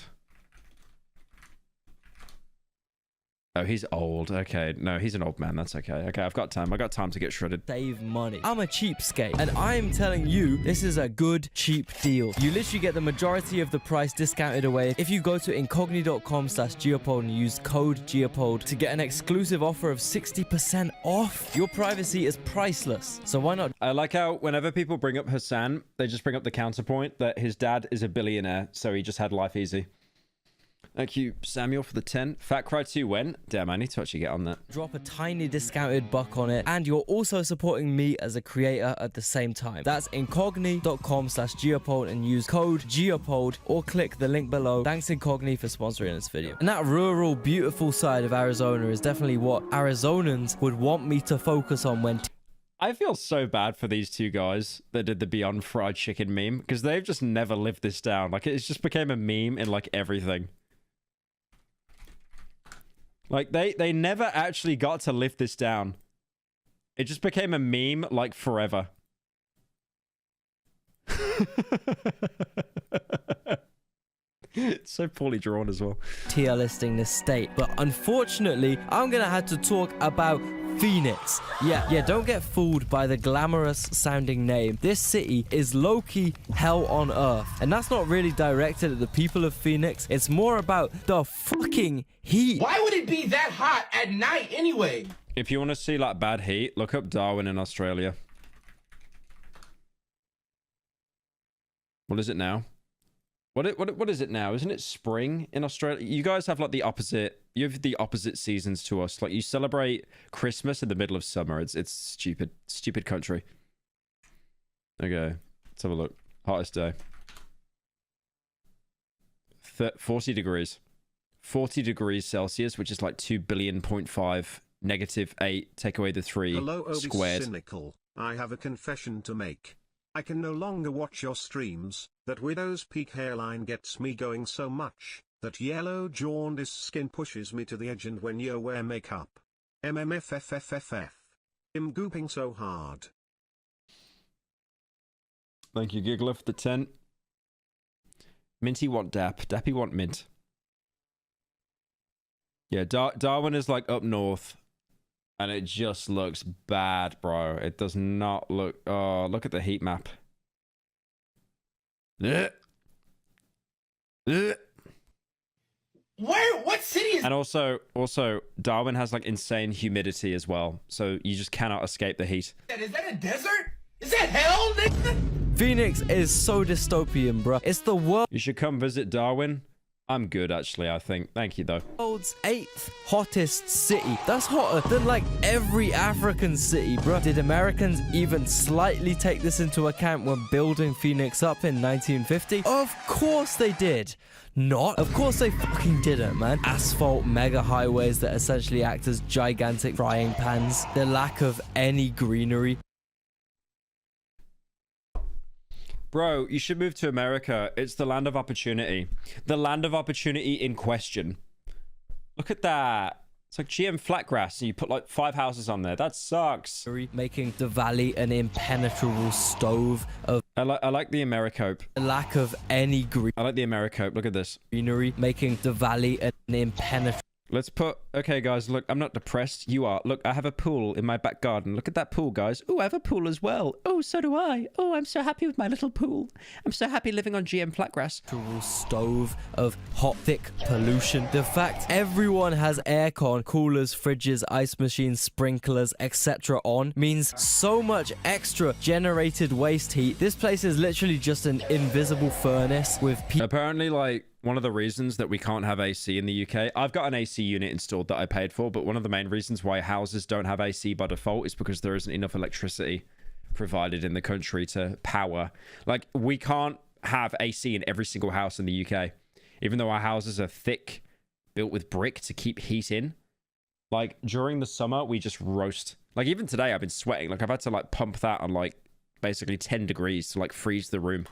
Oh, he's old. Okay, no, he's an old man. That's okay. Okay, I've got time. I got time to get shredded. Save money. I'm a cheapskate, and I'm telling you, this is a good, cheap deal. You literally get the majority of the price discounted away if you go to incogni.com/geopod and use code geopod to get an exclusive offer of 60% off. Your privacy is priceless, so why not? I like how whenever people bring up Hassan, they just bring up the counterpoint that his dad is a billionaire, so he just had life easy. Thank you, Samuel, for the 10. Fat Cry 2 when? Damn, I need to actually get on that. Drop a tiny discounted buck on it, and you're also supporting me as a creator at the same time. That's incogni.com/geopod and use code geopod, or click the link below. Thanks Incogni for sponsoring this video. And that rural, beautiful side of Arizona is definitely what Arizonans would want me to focus on when... I feel so bad for these two guys that did the Beyond Fried Chicken meme, because they've just never lived this down. Like, it's just became a meme in, like, everything. Like, they never actually got to lift this down. It just became a meme, like, forever. It's so poorly drawn as well. Tier listing this state. But unfortunately, I'm gonna have to talk about Phoenix. Yeah, don't get fooled by the glamorous sounding name. This city is low-key hell on earth. And that's not really directed at the people of Phoenix. It's more about the fucking heat. Why would it be that hot at night anyway? If you want to see, like, bad heat, look up Darwin in Australia. What is it now? What is it now? Isn't it spring in Australia? You guys have, like, the opposite... You have the opposite seasons to us. Like, you celebrate Christmas in the middle of summer. It's stupid. Stupid country. Okay. Let's have a look. Hottest day. 40 degrees. 40 degrees Celsius, which is like 2.5 -8, take away the 3 Hello, squared. Pyrocynical. I have a confession to make. I can no longer watch your streams. That widow's peak hairline gets me going so much, that yellow jaundice skin pushes me to the edge, and when you wear makeup. MMFFFFF. I'm gooping so hard. Thank you, Giggler, for the 10. Minty want Dap. Dappy want Mint. Yeah, Darwin is, like, up north. And it just looks bad, bro. It does not look... Oh, look at the heat map. Where? What city is... And also, Darwin has, like, insane humidity as well. So you just cannot escape the heat. Is that a desert? Is that hell, nigga? Phoenix is so dystopian, bro. It's the world. You should come visit Darwin. I'm good, actually, I think. Thank you, though. World's 8th hottest city. That's hotter than, like, every African city, bro. Did Americans even slightly take this into account when building Phoenix up in 1950? Of course they did. Not. Of course they fucking didn't, man. Asphalt mega highways that essentially act as gigantic frying pans. The lack of any greenery. Bro, you should move to America. It's the land of opportunity. The land of opportunity in question. Look at that. It's like GM Flatgrass, and you put, like, 5 houses on there. That sucks. Making the valley an impenetrable stove of... I like the Americope. The lack of any I like the Americope. Look at this. greenery, making the valley an impenetrable... Let's put... Okay, guys, look, I'm not depressed. You are. Look, I have a pool in my back garden. Look at that pool, guys. Oh, I have a pool as well. Oh, so do I. Oh, I'm so happy with my little pool. I'm so happy living on GM Flatgrass. Stove of hot, thick pollution. The fact everyone has aircon, coolers, fridges, ice machines, sprinklers, etc. on means so much extra generated waste heat. This place is literally just an invisible furnace with people. Apparently, like... One of the reasons that we can't have AC in the UK, I've got an AC unit installed that I paid for, but one of the main reasons why houses don't have AC by default is because there isn't enough electricity provided in the country to power. Like, we can't have AC in every single house in the UK, even though our houses are thick, built with brick to keep heat in. Like, during the summer, we just roast. Like, even today, I've been sweating. Like, I've had to, like, pump that on, like, basically 10 degrees to, like, freeze the room.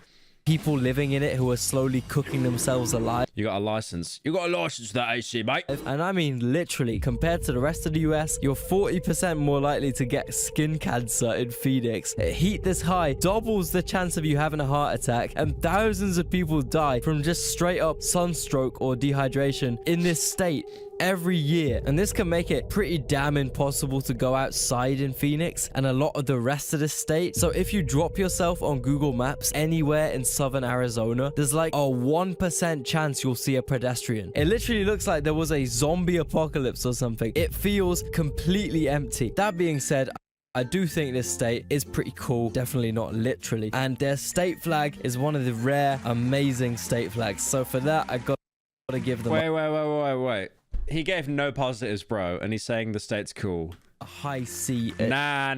People living in it who are slowly cooking themselves alive. You got a license. You got a license for that AC, mate. And I mean, literally, compared to the rest of the US, you're 40% more likely to get skin cancer in Phoenix. Heat this high doubles the chance of you having a heart attack, and thousands of people die from just straight up sunstroke or dehydration in this state every year. And this can make it pretty damn impossible to go outside in Phoenix and a lot of the rest of the state. So if you drop yourself on Google Maps anywhere in southern Arizona, there's like a 1% chance you'll see a pedestrian. It literally looks like there was a zombie apocalypse or something. It feels completely empty. That being said, I do think this state is pretty cool, definitely not literally. And their state flag is one of the rare, amazing state flags. So for that, I gotta give them Wait. He gave no positives, bro, and he's saying the state's cool. a high C. Nah.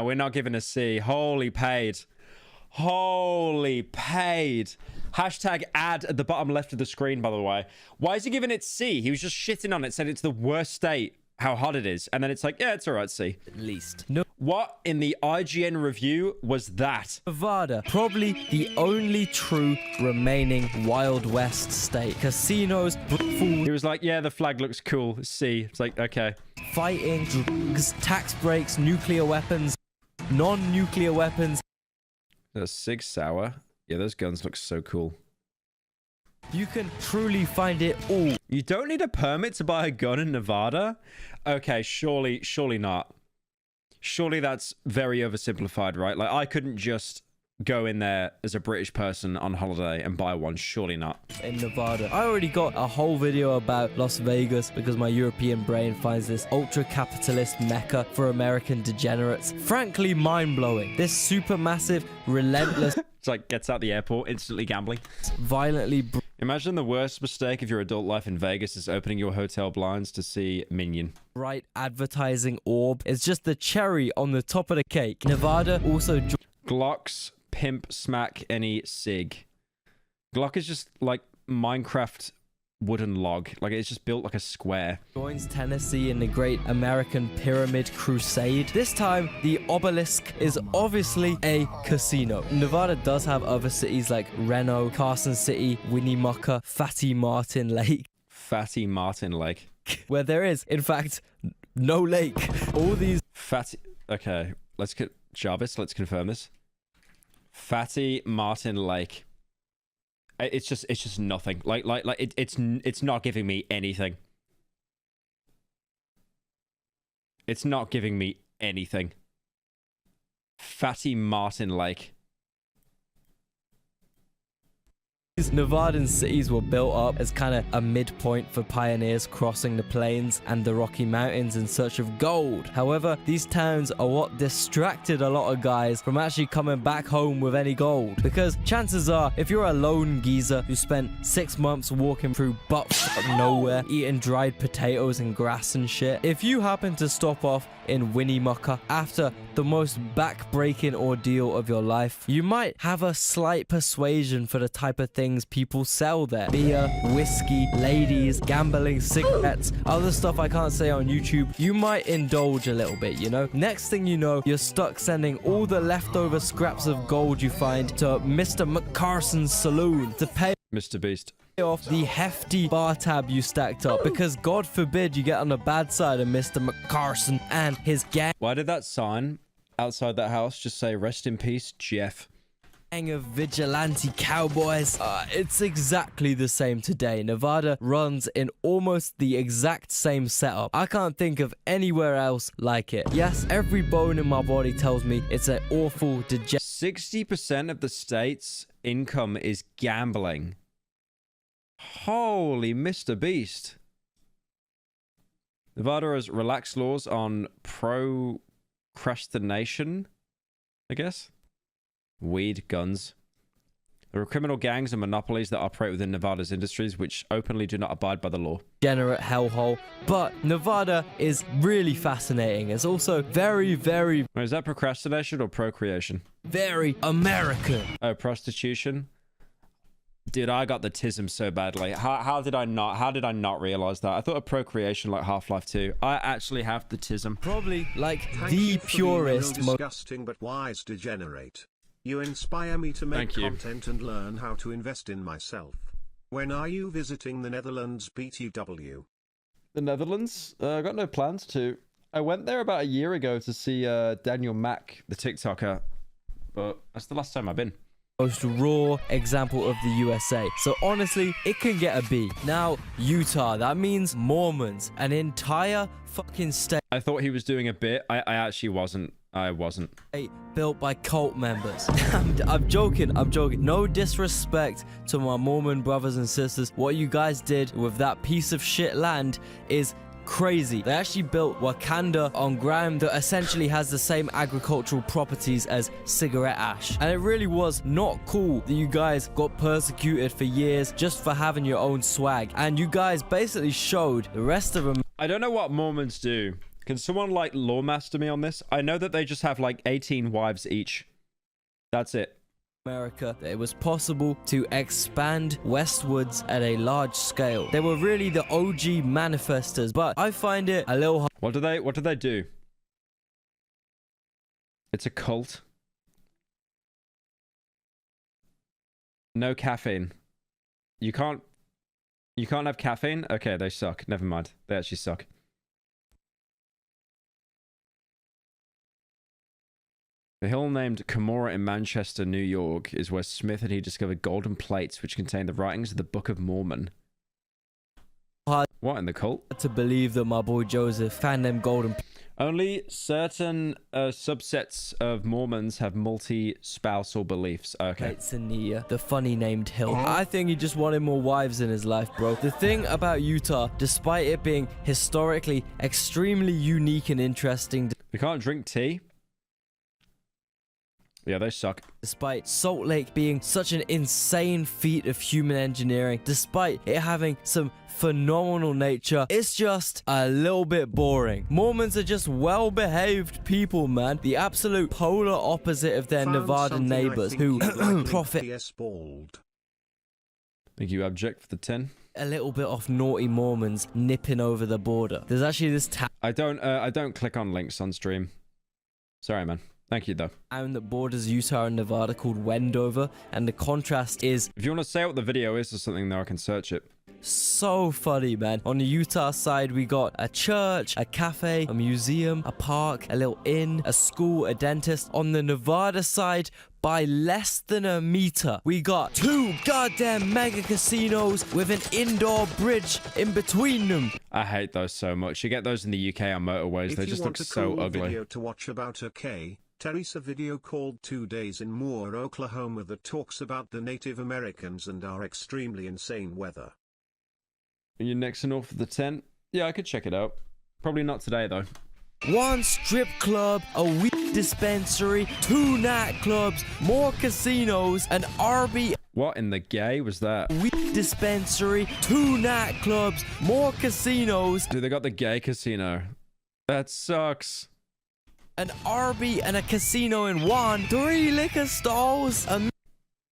We're not giving a C. Holy paid. Hashtag ad at the bottom left of the screen, by the way. Why is he giving it C? He was just shitting on it, said it's the worst state, how hot it is. And then it's like, yeah, it's all right, C. At least. No. What in the IGN review was that? Nevada, probably the only true remaining Wild West state. Casinos, He was like, yeah, the flag looks cool. C. It's like, okay. fighting, drugs, tax breaks, nuclear weapons, non-nuclear weapons. The Sig Sauer. Yeah, those guns look so cool. You can truly find it all. You don't need a permit to buy a gun in Nevada? Okay, surely not. Surely that's very oversimplified, right? Like, I couldn't just go in there as a British person on holiday and buy one. Surely not. In Nevada. I already got a whole video about Las Vegas because my European brain finds this ultra-capitalist mecca for American degenerates frankly mind-blowing. This supermassive, relentless... It's like, gets out the airport, instantly gambling. Violently... Imagine the worst mistake of your adult life in Vegas is opening your hotel blinds to see Minion. bright advertising orb. It's just the cherry on the top of the cake. Nevada also... Glocks, pimp, smack, any sig. Glock is just like Minecraft wooden log. Like, it's just built like a square. joins Tennessee in the Great American Pyramid Crusade. This time, the obelisk is obviously a casino. Nevada does have other cities like Reno, Carson City, Winnemucca, Fatty Martin Lake. Fatty Martin Lake. Where there is, in fact, no lake. All these... Fatty... Okay, let's get... Jarvis, let's confirm this. Fatty Martin Lake. It's just nothing. It's not giving me anything. It's not giving me anything. Fatty Martin Lake. These Nevadan cities were built up as kind of a midpoint for pioneers crossing the plains and the Rocky Mountains in search of gold. However, these towns are what distracted a lot of guys from actually coming back home with any gold. Because chances are, if you're a lone geezer who spent 6 months walking through buttfuck nowhere, eating dried potatoes and grass and shit, if you happen to stop off in Winnemucca after the most back-breaking ordeal of your life, you might have a slight persuasion for the type of things people sell there. Beer, whiskey, ladies, gambling, cigarettes, other stuff I can't say on YouTube. You might indulge a little bit, you know? Next thing you know, you're stuck sending all the leftover scraps of gold you find to Mr. McCarson's saloon to pay Mr. Beast. off the hefty bar tab you stacked up, because God forbid you get on the bad side of Mr. McCarson and his gang Why did that sign outside that house just say, "Rest in peace, Jeff"? of vigilante cowboys. It's exactly the same today. Nevada runs in almost the exact same setup. I can't think of anywhere else like it. Yes, every bone in my body tells me it's an awful 60% of the state's income is gambling. Holy Mr. Beast. Nevada has relaxed laws on procrastination, I guess. Weed, guns. There are criminal gangs and monopolies that operate within Nevada's industries, which openly do not abide by the law. Degenerate hellhole. But Nevada is really fascinating. It's also very, very, Wait, is that procrastination or procreation? very American. Oh, prostitution. Dude, I got the tism so badly. How did I not realize that? I thought of procreation like Half-Life 2. I actually have the tism. Probably like Thank the you for being a purest, real disgusting but wise degenerate. You inspire me to make Thank you. content and learn how to invest in myself. When are you visiting the Netherlands, BTW? The Netherlands? I got no plans to. I went there about a year ago to see Daniel Mack, the TikToker, but that's the last time I've been. most raw example of the USA. So honestly, it can get a B. Now, Utah, that means Mormons, an entire fucking state I thought he was doing a bit. I actually wasn't. I wasn't. built by cult members. I'm joking. No disrespect to my Mormon brothers and sisters. What you guys did with that piece of shit land is crazy. They actually built Wakanda on ground that essentially has the same agricultural properties as cigarette ash. And it really was not cool that you guys got persecuted for years just for having your own swag. And you guys basically showed the rest of them. I don't know what Mormons do. Can someone like lawmaster me on this? I know that they just have like 18 wives each. That's it. America, that it was possible to expand westwards at a large scale. They were really the OG manifestors, but I find it a little hard. What do they do? It's a cult. No caffeine. You can't have caffeine? Okay, they suck. Never mind. They actually suck. The hill named Cumorah in Manchester, New York, is where Smith and he discovered golden plates which contain the writings of the Book of Mormon. What, in the cult? To believe that my boy Joseph found them golden. Only certain subsets of Mormons have multi-spousal beliefs. Okay. Plates in the funny named hill. I think he just wanted more wives in his life, bro. The thing about Utah, despite it being historically extremely unique and interesting, We can't drink tea? Yeah, they suck. Despite Salt Lake being such an insane feat of human engineering, despite it having some phenomenal nature, it's just a little bit boring. Mormons are just well-behaved people, man. The absolute polar opposite of their Found Nevada something I neighbors think who you'd like profit PS Bald. Thank you, Abject, for the 10. a little bit off naughty Mormons nipping over the border. There's actually this town I don't click on links on stream. Sorry, man. Thank you, though. that borders Utah and Nevada called Wendover, and the contrast is If you want to say what the video is or something, though, I can search it. so funny, man. On the Utah side, we got a church, a cafe, a museum, a park, a little inn, a school, a dentist. On the Nevada side, by less than a meter, we got 2 goddamn mega casinos with an indoor bridge in between them. I hate those so much. You get those in the UK on motorways. If They you just want look a so cool ugly. video to watch about a Teresa video called 2 Days in Moore, Oklahoma that talks about the Native Americans and our extremely insane weather. You're next and all for the 10? Yeah, I could check it out. Probably not today, though. 1 strip club, a weed dispensary, 2 nightclubs, more casinos, an RB What in the gay was that? weed dispensary, 2 nightclubs, more casinos, Dude, they got the gay casino. That sucks. an RB and a casino in one, 3 liquor stalls, a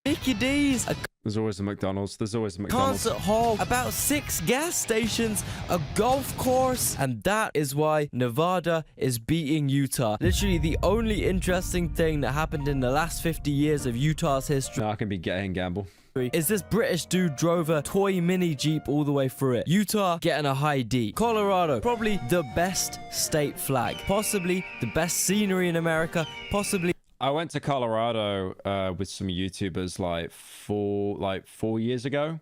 Mickey D's, a There's always a McDonald's. There's always a McDonald's. concert hall, about 6 gas stations, a golf course, and that is why Nevada is beating Utah. Literally the only interesting thing that happened in the last 50 years of Utah's history No, I can be gay and gamble. is this British dude drove a toy mini Jeep all the way through it. Utah getting a high D. Colorado, probably the best state flag. Possibly the best scenery in America. Possibly I went to Colorado with some YouTubers like 4 years ago.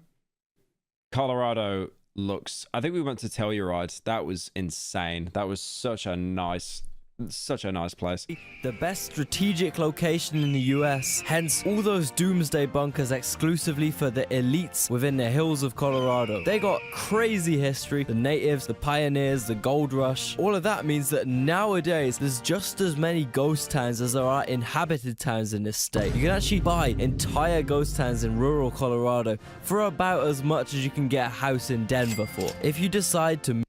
Colorado looks... I think we went to Telluride. That was insane. That was such a nice It's such a nice place. The best strategic location in the US, hence all those doomsday bunkers exclusively for the elites within the hills of Colorado. They got crazy history, the natives, the pioneers, the gold rush. All of that means that nowadays there's just as many ghost towns as there are inhabited towns in this state. You can actually buy entire ghost towns in rural Colorado for about as much as you can get a house in Denver for. If you decide to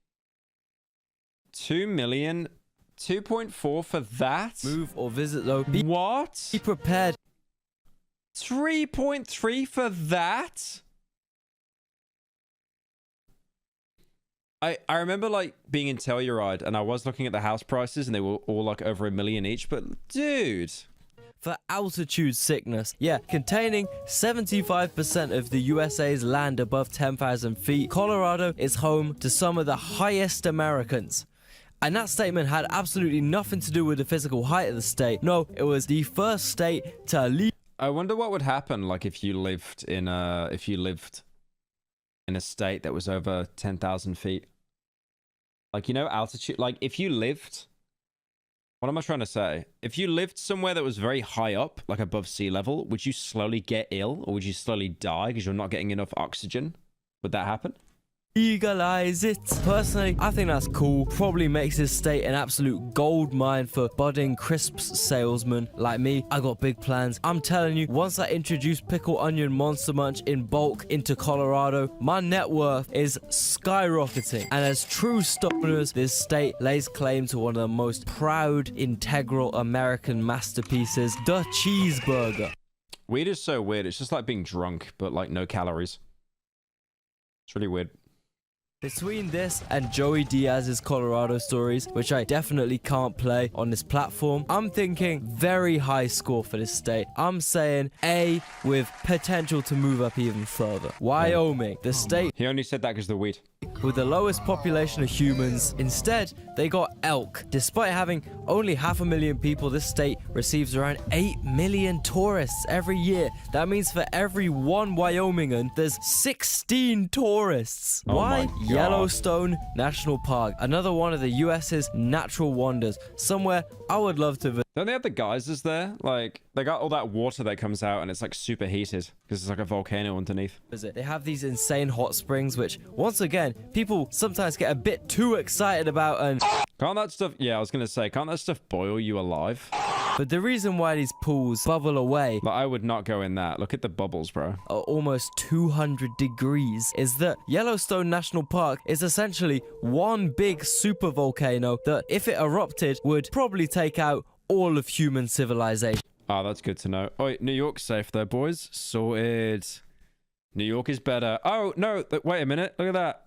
2 million, 2.4 for that? move or visit though, What? be prepared. 3.3 for that? I remember like being in Telluride and I was looking at the house prices and they were all like over $1 million each, but dude. For altitude sickness. Yeah, containing 75% of the USA's land above 10,000 feet, Colorado is home to some of the highest Americans. And that statement had absolutely nothing to do with the physical height of the state. No, it was the first state to lead. I wonder what would happen like if you lived in a state that was over 10,000 feet. Like, you know, altitude, like if you lived, what am I trying to say? If you lived somewhere that was very high up, like above sea level, would you slowly get ill or would you slowly die because you're not getting enough oxygen? Would that happen? Legalize it. Personally, I think that's cool. Probably makes this state an absolute gold mine for budding crisps salesmen like me. I got big plans. I'm telling you, once I introduce pickle onion monster munch in bulk into Colorado, my net worth is skyrocketing. And as true stoners, this state lays claim to one of the most proud, integral American masterpieces, the cheeseburger. Weed is so weird. It's just like being drunk, but like no calories. It's really weird. Between this and Joey Diaz's Colorado stories, which I definitely can't play on this platform, I'm thinking very high score for this state. I'm saying A with potential to move up even further. Wyoming, the state He only said that because of the weed. with the lowest population of humans. Instead, they got elk. Despite having only 500,000 people, this state receives around 8 million tourists every year. That means for every one Wyomingan, there's 16 tourists. Oh Why? my God. Yellowstone National Park, another one of the US's natural wonders. Somewhere I would love to visit. Don't they have the geysers there? Like, they got all that water that comes out and it's like super heated because it's like a volcano underneath. They have these insane hot springs, which, once again, people sometimes get a bit too excited about, and Can't that stuff, yeah, I was gonna say, can't that stuff boil you alive? but the reason why these pools bubble away Like, I would not go in that. Look at the bubbles, bro. are almost 200 degrees is that Yellowstone National Park is essentially one big super volcano that, if it erupted, would probably take out all of human civilization. Oh, that's good to know. Oh, New York's safe though, boys. Sorted. New York is better. Oh, no, wait a minute. Look at that.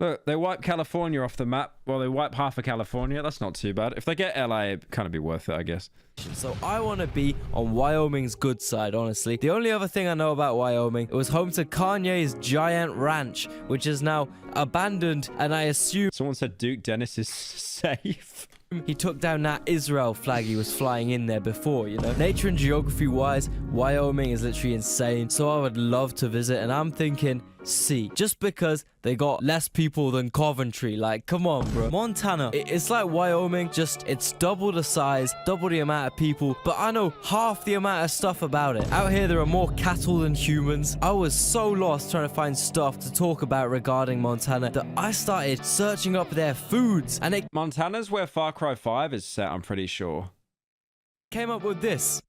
Look, they wipe California off the map. Well, they wipe half of California. That's not too bad. If they get LA, it'd kind of be worth it, I guess. So I want to be on Wyoming's good side, honestly. The only other thing I know about Wyoming, it was home to Kanye's giant ranch, which is now abandoned, and I assume Someone said Duke Dennis is safe. he took down that Israel flag he was flying in there before, you know? Nature and geography wise, Wyoming is literally insane, so I would love to visit, and I'm thinking C, just because they got less people than Coventry. Like, come on, bro. Montana, it's like Wyoming, just it's double the size, double the amount of people, but I know half the amount of stuff about it. Out here, there are more cattle than humans. I was so lost trying to find stuff to talk about regarding Montana that I started searching up their foods, and it Montana's where Far Cry 5 is set, I'm pretty sure. came up with this.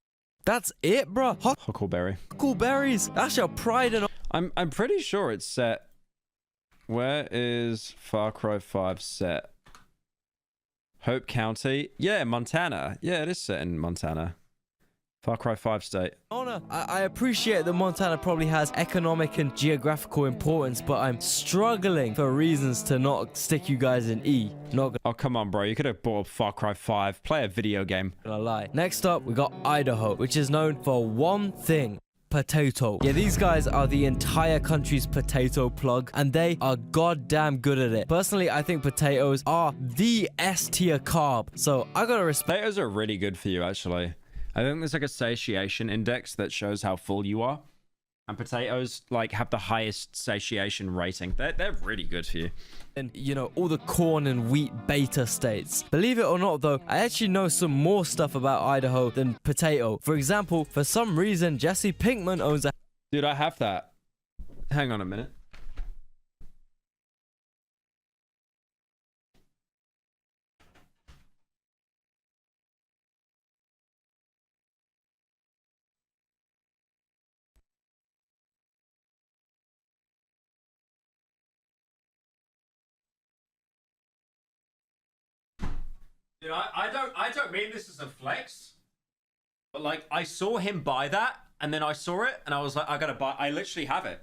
That's it, bro. Huckleberry. Huckleberries. That's your pride and I'm pretty sure it's set. Where is Far Cry 5 set? Hope County. Yeah, Montana. Yeah, it is set in Montana. Far Cry 5 state. honor. I appreciate that Montana probably has economic and geographical importance, but I'm struggling for reasons to not stick you guys in E. Not Oh, come on, bro. You could have bought up Far Cry 5. Play a video game. gonna lie. Next up, we got Idaho, which is known for one thing. Potato. Yeah, these guys are the entire country's potato plug, and they are goddamn good at it. Personally, I think potatoes are the S tier carb, so I gotta respect. Potatoes are really good for you, actually. I think there's like a satiation index that shows how full you are. And potatoes, like, have the highest satiation rating. They're really good for you. And, you know, all the corn and wheat beta states. Believe it or not, though, I actually know some more stuff about Idaho than potato. For example, for some reason, Jesse Pinkman owns a... Dude, I have that. Hang on a minute. Dude, I don't mean this as a flex, but like I saw him buy that, and then I saw it, and I was like, I gotta buy. I literally have it.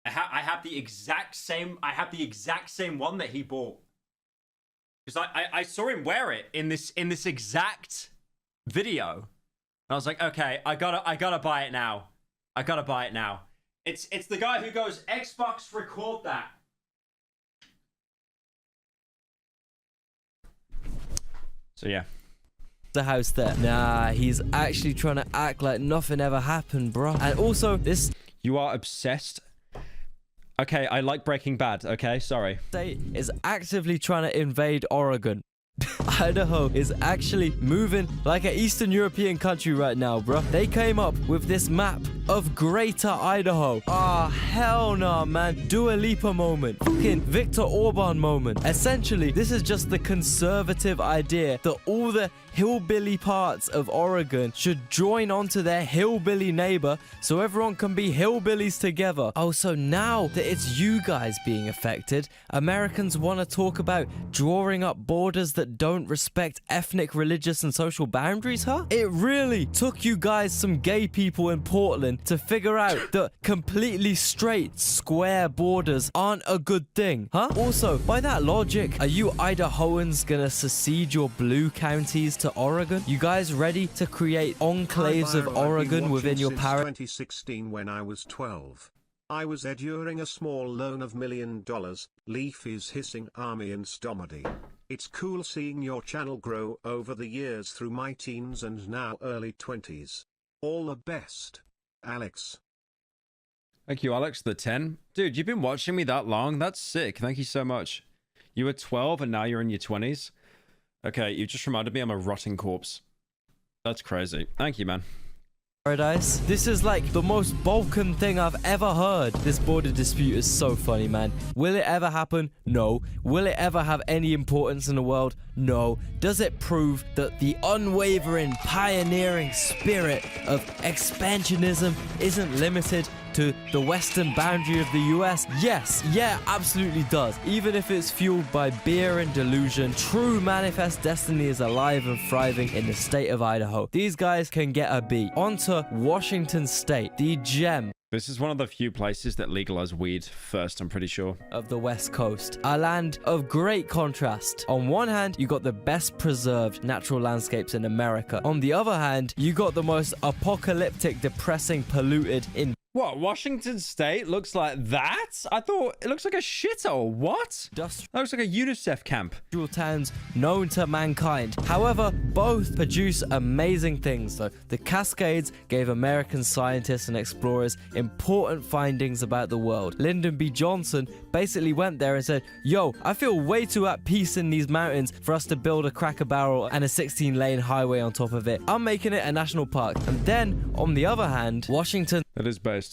I have the exact same. I have the exact same one that he bought. Because I saw him wear it in this exact video, and I was like, okay, I gotta buy it now. I gotta buy it now. It's the guy who goes, Xbox, record that. So yeah. The house there. Nah, he's actually trying to act like nothing ever happened, bro. And also, this... You are obsessed. Okay, I like Breaking Bad, okay? Sorry. State is actively trying to invade Oregon. Idaho is actually moving like an Eastern European country right now, bro. They came up with this map of Greater Idaho. Ah, hell nah, man. Dua Lipa moment. Fucking Viktor Orban moment. Essentially, this is just the conservative idea that all the hillbilly parts of Oregon should join onto their hillbilly neighbor so everyone can be hillbillies together. Oh, so now that it's you guys being affected, Americans want to talk about drawing up borders that don't respect ethnic, religious, and social boundaries, huh? It really took you guys, some gay people in Portland, to figure out that completely straight, square borders aren't a good thing, huh? Also, by that logic, are you Idahoans gonna secede your blue counties to Oregon? You guys ready to create enclaves of Oregon within your power? 2016 when I was 12. I was during a small loan of $1 million, Leaf is hissing army and stomedy. It's cool seeing your channel grow over the years through my teens and now early 20s. All the best, Alex. Thank you, Alex, the 10. Dude, you've been watching me that long? That's sick. Thank you so much. You were 12 and now you're in your 20s? Okay, you just reminded me I'm a rotting corpse. That's crazy. Thank you, man. Paradise. This is like the most Balkan thing I've ever heard. This border dispute is so funny, man. Will it ever happen? No. Will it ever have any importance in the world? No. Does it prove that the unwavering, pioneering spirit of expansionism isn't limited to the western boundary of the US? Yes, yeah, absolutely does. Even if it's fueled by beer and delusion, true manifest destiny is alive and thriving in the state of Idaho. These guys can get a beat. On to Washington State, the gem This is one of the few places that legalize weed first, I'm pretty sure. of the West Coast. A land of great contrast. On one hand, you got the best preserved natural landscapes in America. On the other hand, you got the most apocalyptic, depressing, polluted, What, Washington State looks like that? I thought it looks like a shithole. What? industrial That looks like a UNICEF camp. towns known to mankind. However, both produce amazing things, though. The Cascades gave American scientists and explorers important findings about the world. Lyndon B. Johnson basically went there and said, yo, I feel way too at peace in these mountains for us to build a Cracker Barrel and a 16-lane highway on top of it. I'm making it a national park. And then, on the other hand, Washington That is based.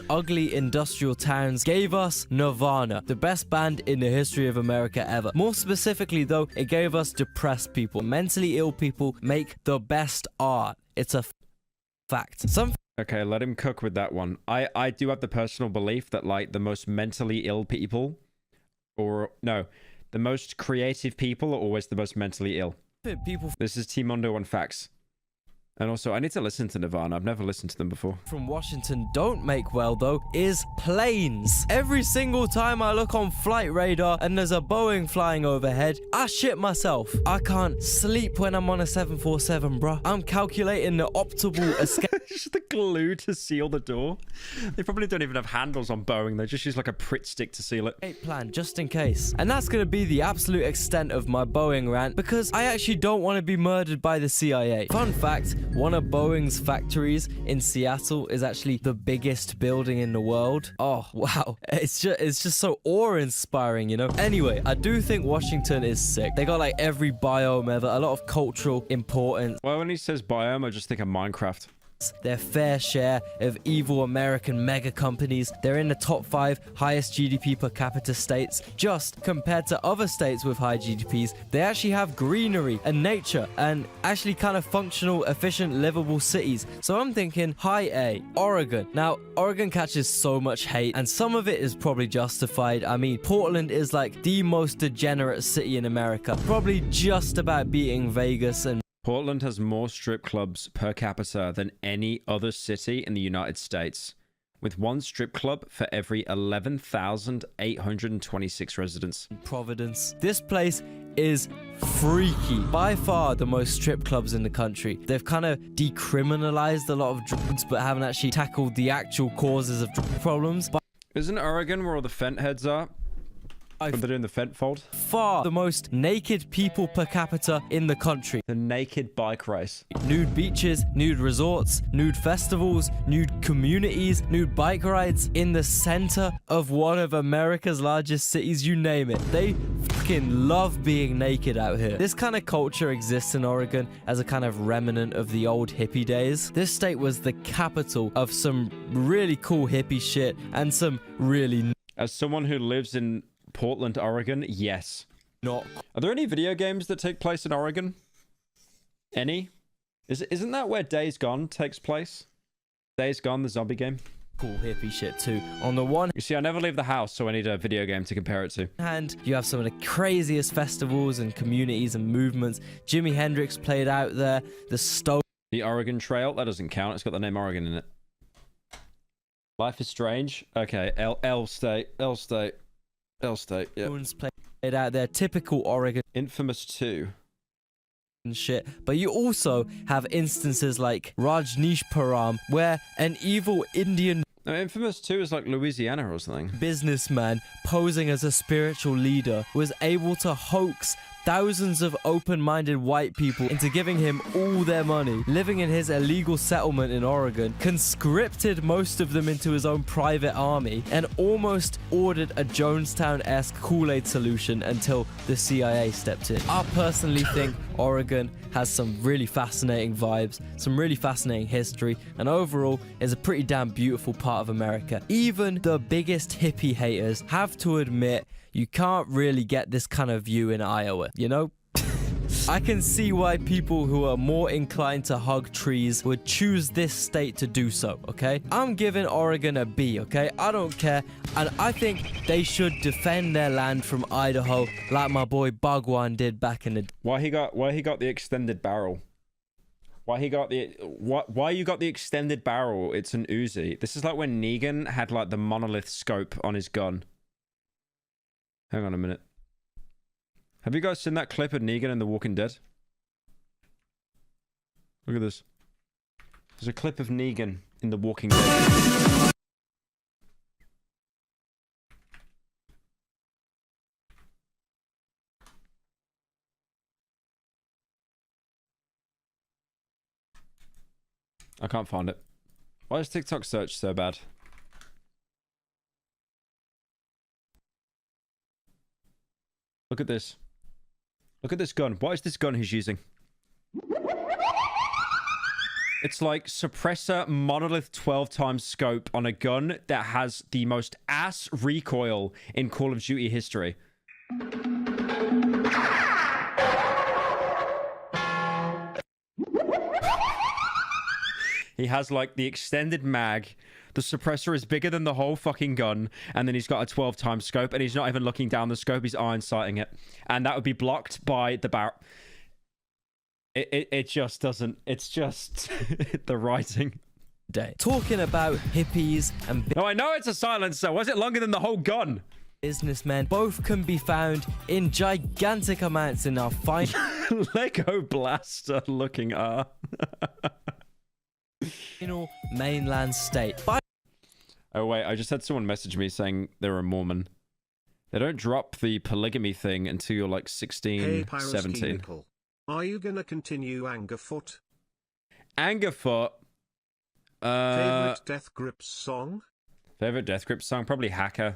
ugly industrial towns gave us Nirvana, the best band in the history of America ever. More specifically, though, it gave us depressed people. Mentally ill people make the best art. It's a fact. Okay, let him cook with that one. I do have the personal belief that, like, the most mentally ill people, or no, the most creative people are always the most mentally ill. People This is Timondo on facts. And also, I need to listen to Nirvana. I've never listened to them before. from Washington don't make well, though, is planes. Every single time I look on flight radar and there's a Boeing flying overhead, I shit myself. I can't sleep when I'm on a 747, bruh. I'm calculating the optimal escape Just the glue to seal the door. They probably don't even have handles on Boeing. They just use like a Pritt stick to seal it. plan just in case. And that's gonna be the absolute extent of my Boeing rant, because I actually don't want to be murdered by the CIA. Fun fact, one of Boeing's factories in Seattle is actually the biggest building in the world. Oh, wow. It's just so awe-inspiring, you know? Anyway, I do think Washington is sick. They got like every biome ever, a lot of cultural importance. Well, when he says biome, I just think of Minecraft. Their fair share of evil American mega companies. They're in the top 5 highest GDP per capita states. Just compared to other states with high GDPs, they actually have greenery and nature and actually kind of functional, efficient, livable cities. So I'm thinking high A, Oregon. Now, Oregon catches so much hate and some of it is probably justified. I mean, Portland is like the most degenerate city in America, probably just about beating Vegas and Portland has more strip clubs per capita than any other city in the United States, with one strip club for every 11,826 residents. Providence. This place is freaky. By far the most strip clubs in the country. They've kind of decriminalized a lot of drugs, but haven't actually tackled the actual causes of drug problems. Isn't Oregon where all the fent heads are? When they're doing the fent fold? Far the most naked people per capita in the country. The naked bike race. Nude beaches, nude resorts, nude festivals, nude communities, nude bike rides in the center of one of America's largest cities, you name it. They fucking love being naked out here. This kind of culture exists in Oregon as a kind of remnant of the old hippie days. This state was the capital of some really cool hippie shit and some really... As someone who lives in Portland, Oregon, yes. Not. Are there any video games that take place in Oregon? Any? Isn't that where Days Gone takes place? Days Gone, the zombie game? Cool hippie shit too. On the one You see, I never leave the house, so I need a video game to compare it to. hand, you have some of the craziest festivals and communities and movements. Jimi Hendrix played out there. The Stone. The Oregon Trail? That doesn't count. It's got the name Oregon in it. Life is Strange? Okay, L State. Yeah. Played out there. Typical Oregon Infamous 2. shit. But you also have instances like Rajneeshpuram, where an evil Indian No, Infamous 2 is like Louisiana or something. businessman posing as a spiritual leader was able to hoax thousands of open-minded white people into giving him all their money, living in his illegal settlement in Oregon, conscripted most of them into his own private army, and almost ordered a Jonestown-esque Kool-Aid solution until the CIA stepped in. I personally think Oregon has some really fascinating vibes, some really fascinating history, and overall is a pretty damn beautiful part of America. Even the biggest hippie haters have to admit you can't really get this kind of view in Iowa, you know? I can see why people who are more inclined to hug trees would choose this state to do so, okay? I'm giving Oregon a B, okay? I don't care. And I think they should defend their land from Idaho like my boy Bhagwan did back in the... Why he got the extended barrel? Why you got the extended barrel? It's an Uzi. This is like when Negan had like the monolith scope on his gun. Hang on a minute. Have you guys seen that clip of Negan in The Walking Dead? Look at this. There's a clip of Negan in The Walking Dead. I can't find it. Why is TikTok search so bad? Look at this. Look at this gun. What is this gun he's using? It's like suppressor monolith 12 times scope on a gun that has the most ass recoil in Call of Duty history. He has like the extended mag. The suppressor is bigger than the whole fucking gun. And then he's got a 12 times scope. And he's not even looking down the scope. He's iron sighting it. And that would be blocked by the barrel. It just doesn't. It's just the writing. Day. Talking about hippies and... No, I know it's a silencer. Was it longer than the whole gun? Businessmen. Both can be found in gigantic amounts in our fine... Lego blaster looking R. mainland state. Oh wait, I just had someone message me saying they're a Mormon. They don't drop the polygamy thing until you're like 16, Hey, 17. Pyrocynical. Are you gonna continue Angerfoot? Angerfoot. Favorite Death Grips song? Favorite Death Grip song? Probably Hacker.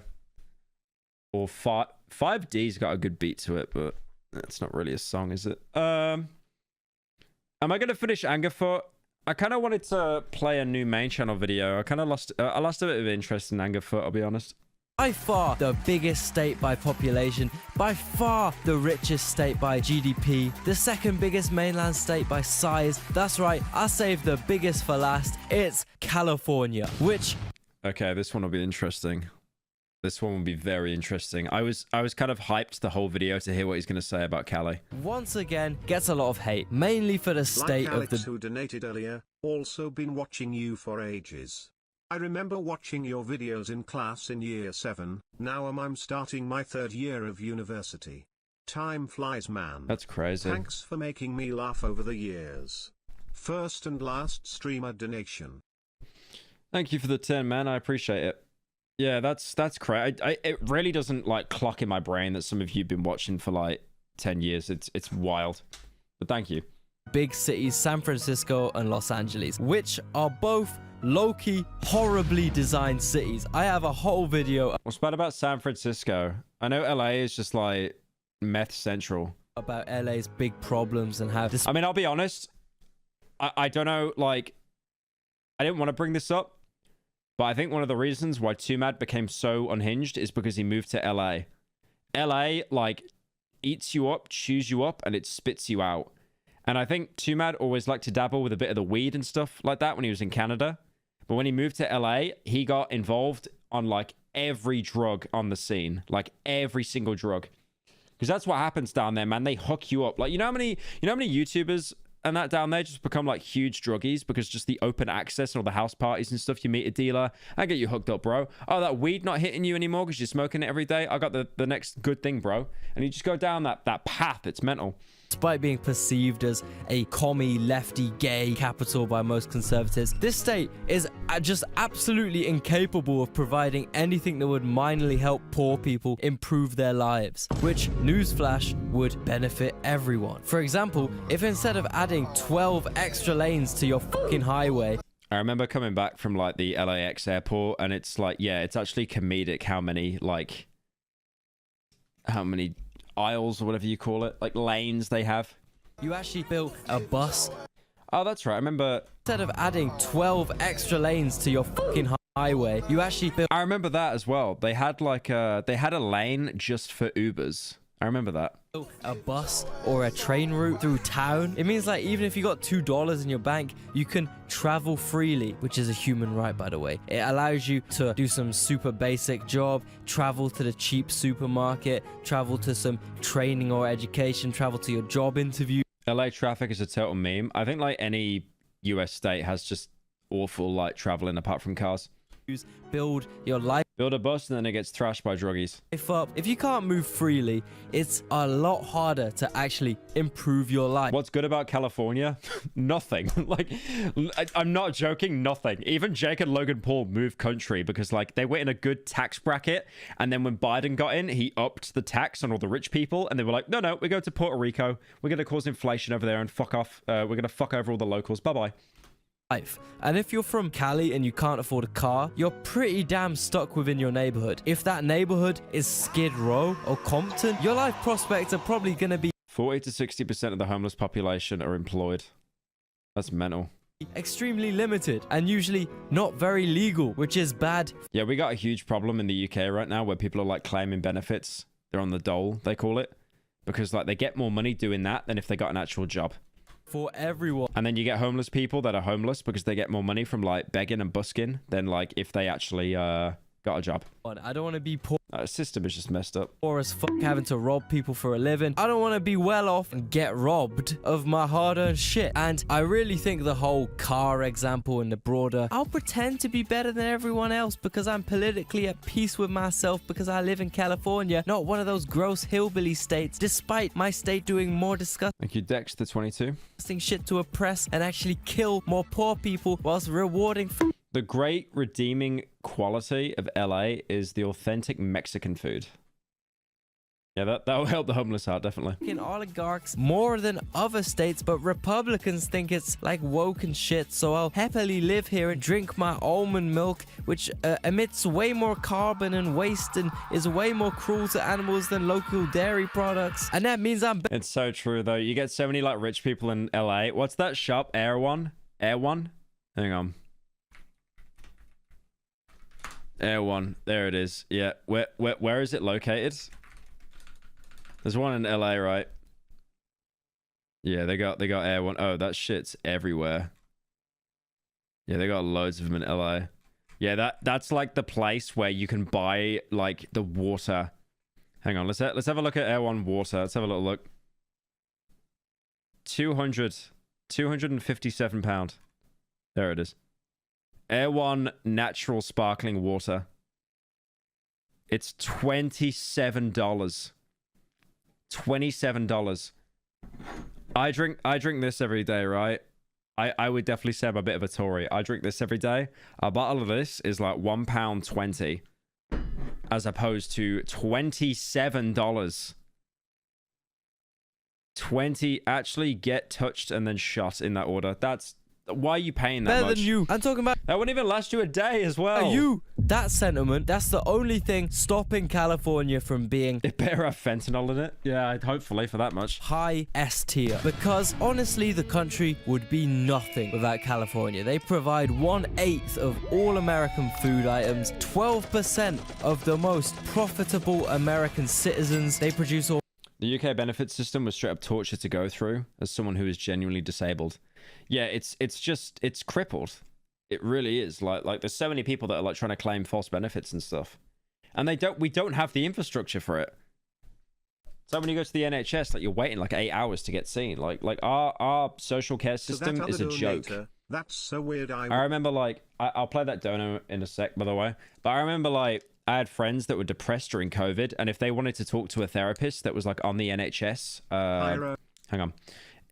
Or 5D's got a good beat to it, but that's not really a song, is it? Am I going to finish Angerfoot? I kind of wanted to play a new main channel video. I lost a bit of interest in Angerfoot, I'll be honest. By far the biggest state by population, by far the richest state by GDP, the second biggest mainland state by size. That's right, I saved the biggest for last. It's California, which... Okay, this one will be interesting. This one will be very interesting. I was kind of hyped the whole video to hear what he's going to say about Cali. Once again, gets a lot of hate, mainly for the state like of Alex, the... who donated earlier, also been watching you for ages. I remember watching your videos in class in year 7, now I'm starting my 3rd year of university. Time flies, man. That's crazy. Thanks for making me laugh over the years. First and last streamer donation. Thank you for the 10, man. I appreciate it. Yeah, that's crazy. It really doesn't like clock in my brain that some of you've been watching for like 10 years. It's wild. But thank you. Big cities, San Francisco and Los Angeles, which are both low-key, horribly designed cities. I have a whole video. What's bad about San Francisco? I know LA is just like meth central. About LA's big problems and how... I mean, I'll be honest. I don't know, like... I didn't want to bring this up, but I think one of the reasons why Tumad became so unhinged is because he moved to LA. LA, like, eats you up, chews you up, and it spits you out. And I think Tumad always liked to dabble with a bit of the weed and stuff like that when he was in Canada. But when he moved to LA, he got involved on, like, every drug on the scene. Like, every single drug. Because that's what happens down there, man. They hook you up. Like, you know how many YouTubers and that down there just become, like, huge druggies because just the open access and all the house parties and stuff. You meet a dealer. I get you hooked up, bro. Oh, that weed not hitting you anymore because you're smoking it every day? I got the next good thing, bro. And you just go down that path. It's mental. Despite being perceived as a commie, lefty, gay capital by most conservatives, this state is just absolutely incapable of providing anything that would minorly help poor people improve their lives, which, newsflash, would benefit everyone. For example, if instead of adding 12 extra lanes to your fucking highway... I remember coming back from, like, the LAX airport, and it's like, yeah, it's actually comedic how many aisles or whatever you call it, like lanes they have. You actually built a bus. Oh, that's right. I remember instead of adding 12 extra lanes to your fucking highway, you actually built... I remember that as well. They had like they had a lane just for Ubers. I remember that. A bus or a train route through town. It means like even if you got $2 in your bank, you can travel freely, which is a human right, by the way. It allows you to do some super basic job, travel to the cheap supermarket, travel to some training or education, travel to your job interview. LA traffic is a total meme. I think like any US state has just awful like traveling apart from cars. Build your life. Build a bus and then it gets thrashed by druggies. If you can't move freely, it's a lot harder to actually improve your life. What's good about California? Nothing. Like, I'm not joking, nothing. Even Jake and Logan Paul moved country because like they were in a good tax bracket, and then when Biden got in, he upped the tax on all the rich people, and they were like, no, we go to Puerto Rico. We're going to cause inflation over there and fuck off. We're going to fuck over all the locals. Bye-bye. And if you're from Cali and you can't afford a car, you're pretty damn stuck within your neighborhood. If that neighborhood is Skid Row or Compton, your life prospects are probably going to be 40 to 60% of the homeless population are employed. That's mental. Extremely limited and usually not very legal, which is bad. Yeah, we got a huge problem in the UK right now where people are like claiming benefits. They're on the dole, they call it, because like they get more money doing that than if they got an actual job. For everyone. And then you get homeless people that are homeless because they get more money from like begging and busking than like if they actually got a job. I don't want to be poor. The system is just messed up. Poor as fuck, having to rob people for a living. I don't want to be well off and get robbed of my hard-earned shit. And I really think the whole car example and the broader, I'll pretend to be better than everyone else because I'm politically at peace with myself because I live in California, not one of those gross hillbilly states, despite my state doing more disgusting Thank you, Dex, the 22. shit to oppress and actually kill more poor people whilst rewarding... The great redeeming quality of LA is the authentic Mexican food. Yeah, that'll help the homeless out, definitely. In oligarchs more than other states, but Republicans think it's like woke and shit, so I'll happily live here and drink my almond milk, which emits way more carbon and waste and is way more cruel to animals than local dairy products. And that means I'm... It's so true, though. You get so many, like, rich people in LA. What's that shop? Air One? Air One? Hang on. Air One. There it is. Yeah. Where is it located? There's one in LA, right? Yeah, they got Air One. Oh, that shit's everywhere. Yeah, they got loads of them in LA. Yeah, that's like the place where you can buy like the water. Hang on, let's have a look at Air One water. Let's have a little look. 257 pound. There it is. Air One natural sparkling water. It's $27. $27. I drink this every day, right? I would definitely say I'm a bit of a Tory. I drink this every day. A bottle of this is like £1.20 as opposed to $27. 20 actually get touched and then shot in that order. That's why are you paying that better much? than you. I'm talking about... That wouldn't even last you a day as well. That sentiment, that's the only thing stopping California from being... It better have fentanyl in it. Yeah, hopefully for that much. High S tier. Because honestly, the country would be nothing without California. They provide 1/8 of all American food items, 12% of the most profitable American citizens. They produce all... The UK benefit system was straight up torture to go through as someone who is genuinely disabled. Yeah, it's crippled. It really is. Like there's so many people that are like trying to claim false benefits and stuff. And we don't have the infrastructure for it. So when you go to the NHS, like you're waiting like 8 hours to get seen. Like our social care system is a joke. That's so weird. I remember like I'll play that dono in a sec, by the way. But I remember like I had friends that were depressed during COVID, and if they wanted to talk to a therapist that was like on the NHS, hang on.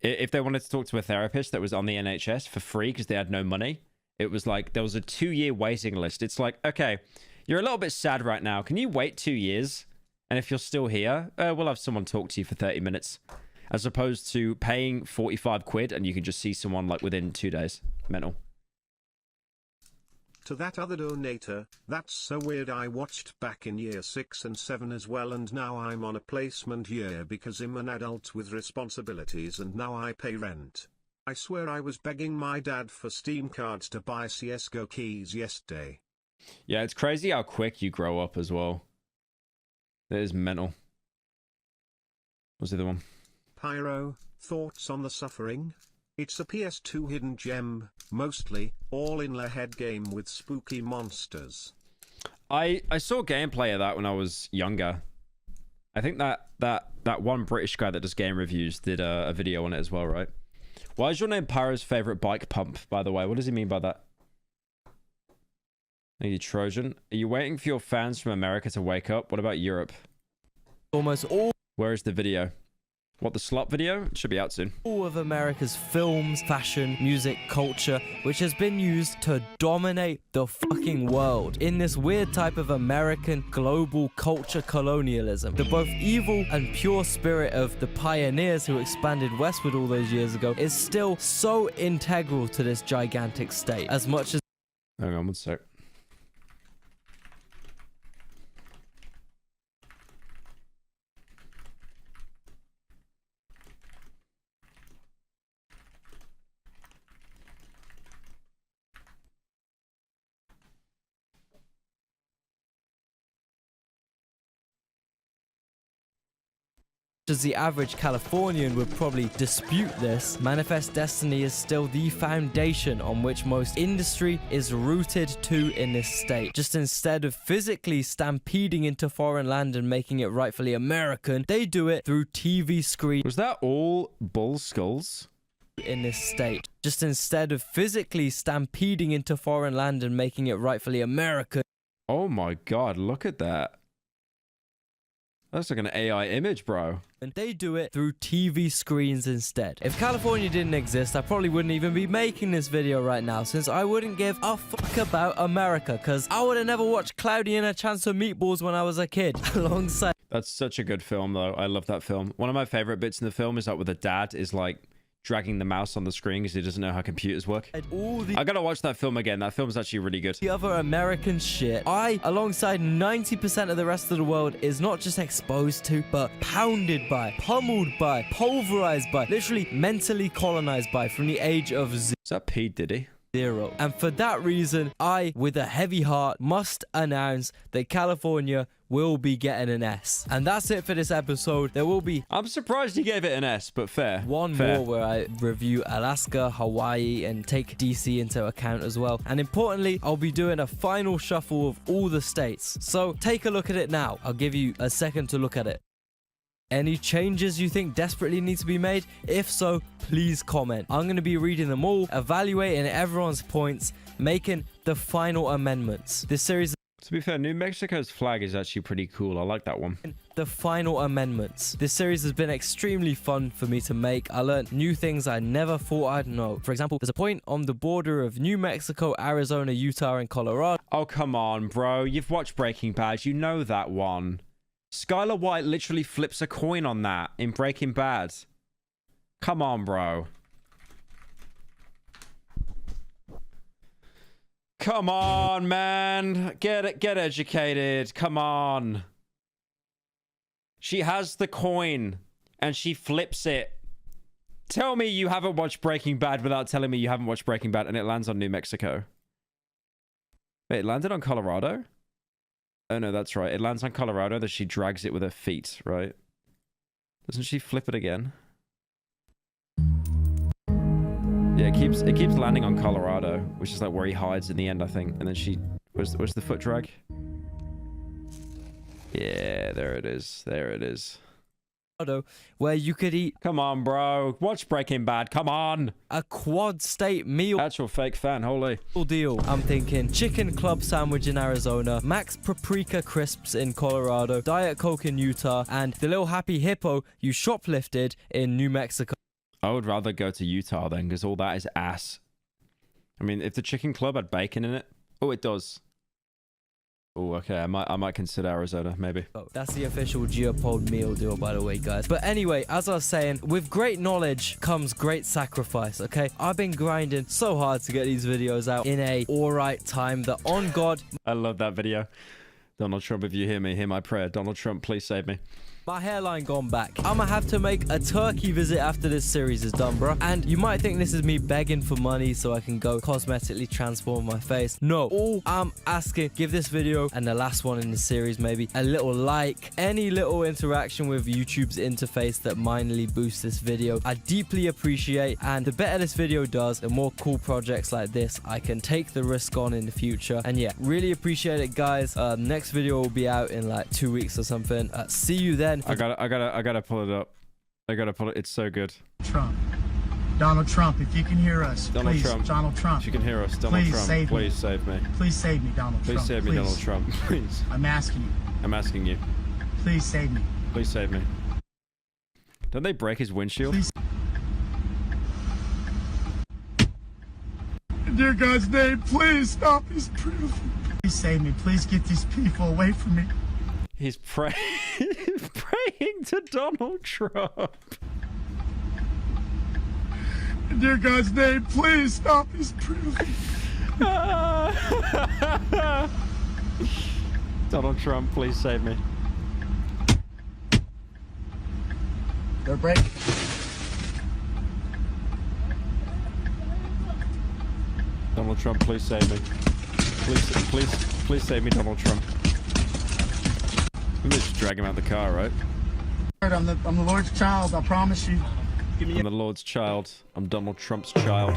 If they wanted to talk to a therapist that was on the NHS for free because they had no money, it was like there was a 2-year waiting list. It's like, okay, you're a little bit sad right now. Can you wait 2 years? And if you're still here, we'll have someone talk to you for 30 minutes. As opposed to paying 45 quid and you can just see someone like within 2 days. Mental. To that other donator, that's so weird. I watched back in year 6 and 7 as well, and now I'm on a placement year because I'm an adult with responsibilities and now I pay rent. I swear I was begging my dad for Steam cards to buy CSGO keys yesterday. Yeah, it's crazy how quick you grow up as well. That is mental. What's the other one? Pyro, thoughts on the suffering? It's a PS2 hidden gem, mostly, all in the head game with spooky monsters. I saw gameplay of that when I was younger. I think that one British guy that does game reviews did a video on it as well, right? Why is your name Pyro's favorite bike pump, by the way? What does he mean by that? Thank you, Trojan. Are you waiting for your fans from America to wake up? What about Europe? Almost all... Where is the video? What, the slot video? It should be out soon. All of America's films, fashion, music, culture, which has been used to dominate the fucking world in this weird type of American global culture colonialism. The both evil and pure spirit of the pioneers who expanded westward all those years ago is still so integral to this gigantic state, as much as... Hang on one sec. as the average Californian would probably dispute this, Manifest Destiny is still the foundation on which most industry is rooted to in this state. Just instead of physically stampeding into foreign land and making it rightfully American, they do it through TV screens. Was that all bull skulls? In this state. Just instead of physically stampeding into foreign land and making it rightfully American. Oh my god, look at that. That's like an AI image, bro. And they do it through TV screens instead. If California didn't exist, I probably wouldn't even be making this video right now, since I wouldn't give a fuck about America, because I would have never watched Cloudy and a Chance of Meatballs when I was a kid, alongside... That's such a good film, though. I love that film. One of my favorite bits in the film is like where the dad is like dragging the mouse on the screen because he doesn't know how computers work. I gotta watch that film again. That film's actually really good. The other American shit I, alongside 90% of the rest of the world, is not just exposed to, but pounded by, pummeled by, pulverized by, literally mentally colonized by from the age of Is that P. Diddy? 0. And for that reason, I, with a heavy heart, must announce that California will be getting an S. And that's it for this episode. There will be... I'm surprised you gave it an S, but fair. One more where I review Alaska, Hawaii, and take DC into account as well. And importantly, I'll be doing a final shuffle of all the states. So take a look at it now. I'll give you a second to look at it. Any changes you think desperately need to be made? If so, please comment. I'm going to be reading them all, evaluating everyone's points, making the final amendments. This series... To be fair, New Mexico's flag is actually pretty cool. I like that one. The final amendments. This series has been extremely fun for me to make. I learned new things I never thought I'd know. For example, there's a point on the border of New Mexico, Arizona, Utah, and Colorado. Oh, come on, bro. You've watched Breaking Bad. You know that one. Skylar White literally flips a coin on that in Breaking Bad. Come on, bro. Come on, man. Get educated. Come on. She has the coin and she flips it. Tell me you haven't watched Breaking Bad without telling me you haven't watched Breaking Bad, and it lands on New Mexico. Wait, it landed on Colorado? Oh, no, that's right. It lands on Colorado, that she drags it with her feet, right? Doesn't she flip it again? Yeah, it keeps landing on Colorado, which is like where he hides in the end, I think. And then she... Where's the foot drag? Yeah, there it is. There it is. Where you could eat... Come on, bro. Watch Breaking Bad. Come on. A quad state meal. Actual fake fan. Holy. Deal. I'm thinking chicken club sandwich in Arizona, Max Paprika crisps in Colorado, Diet Coke in Utah, and the little happy hippo you shoplifted in New Mexico. I would rather go to Utah then, because all that is ass. I mean, if the chicken club had bacon in it... Oh, it does. Oh, okay. I might consider Arizona, maybe. Oh, that's the official Geopod meal deal, by the way, guys. But anyway, as I was saying, with great knowledge comes great sacrifice, okay? I've been grinding so hard to get these videos out in a alright time that on God... I love that video. Donald Trump, if you hear me, hear my prayer. Donald Trump, please save me. My hairline gone back. I'ma have to make a turkey visit after this series is done, bro. And you might think this is me begging for money so I can go cosmetically transform my face. No. All I'm asking, give this video and the last one in the series maybe a little like. Any little interaction with YouTube's interface that minorly boosts this video, I deeply appreciate. And the better this video does, the more cool projects like this I can take the risk on in the future. And yeah, really appreciate it, guys. Next video will be out in like 2 weeks or something. See you then. I gotta pull it up. I gotta pull it. It's so good. Trump. Donald Trump, if you can hear us, Donald please, Trump. Donald Trump. If you can hear us, Donald please Trump, save please save me. Please save me, Donald Trump. Please save me, Donald Trump. Please. I'm asking you. I'm asking you. Please save me. Please save me. Don't they break his windshield? Please. In dear God's name, please stop these people. Please save me. Please get these people away from me. He's praying to Donald Trump. In dear God's name, please stop these people. Donald Trump, please save me. They're breaking. Donald Trump, please save me. Please save me, Donald Trump. We just drag him out the car, right? I'm the Lord's child, I promise you. I'm the Lord's child. I'm Donald Trump's child.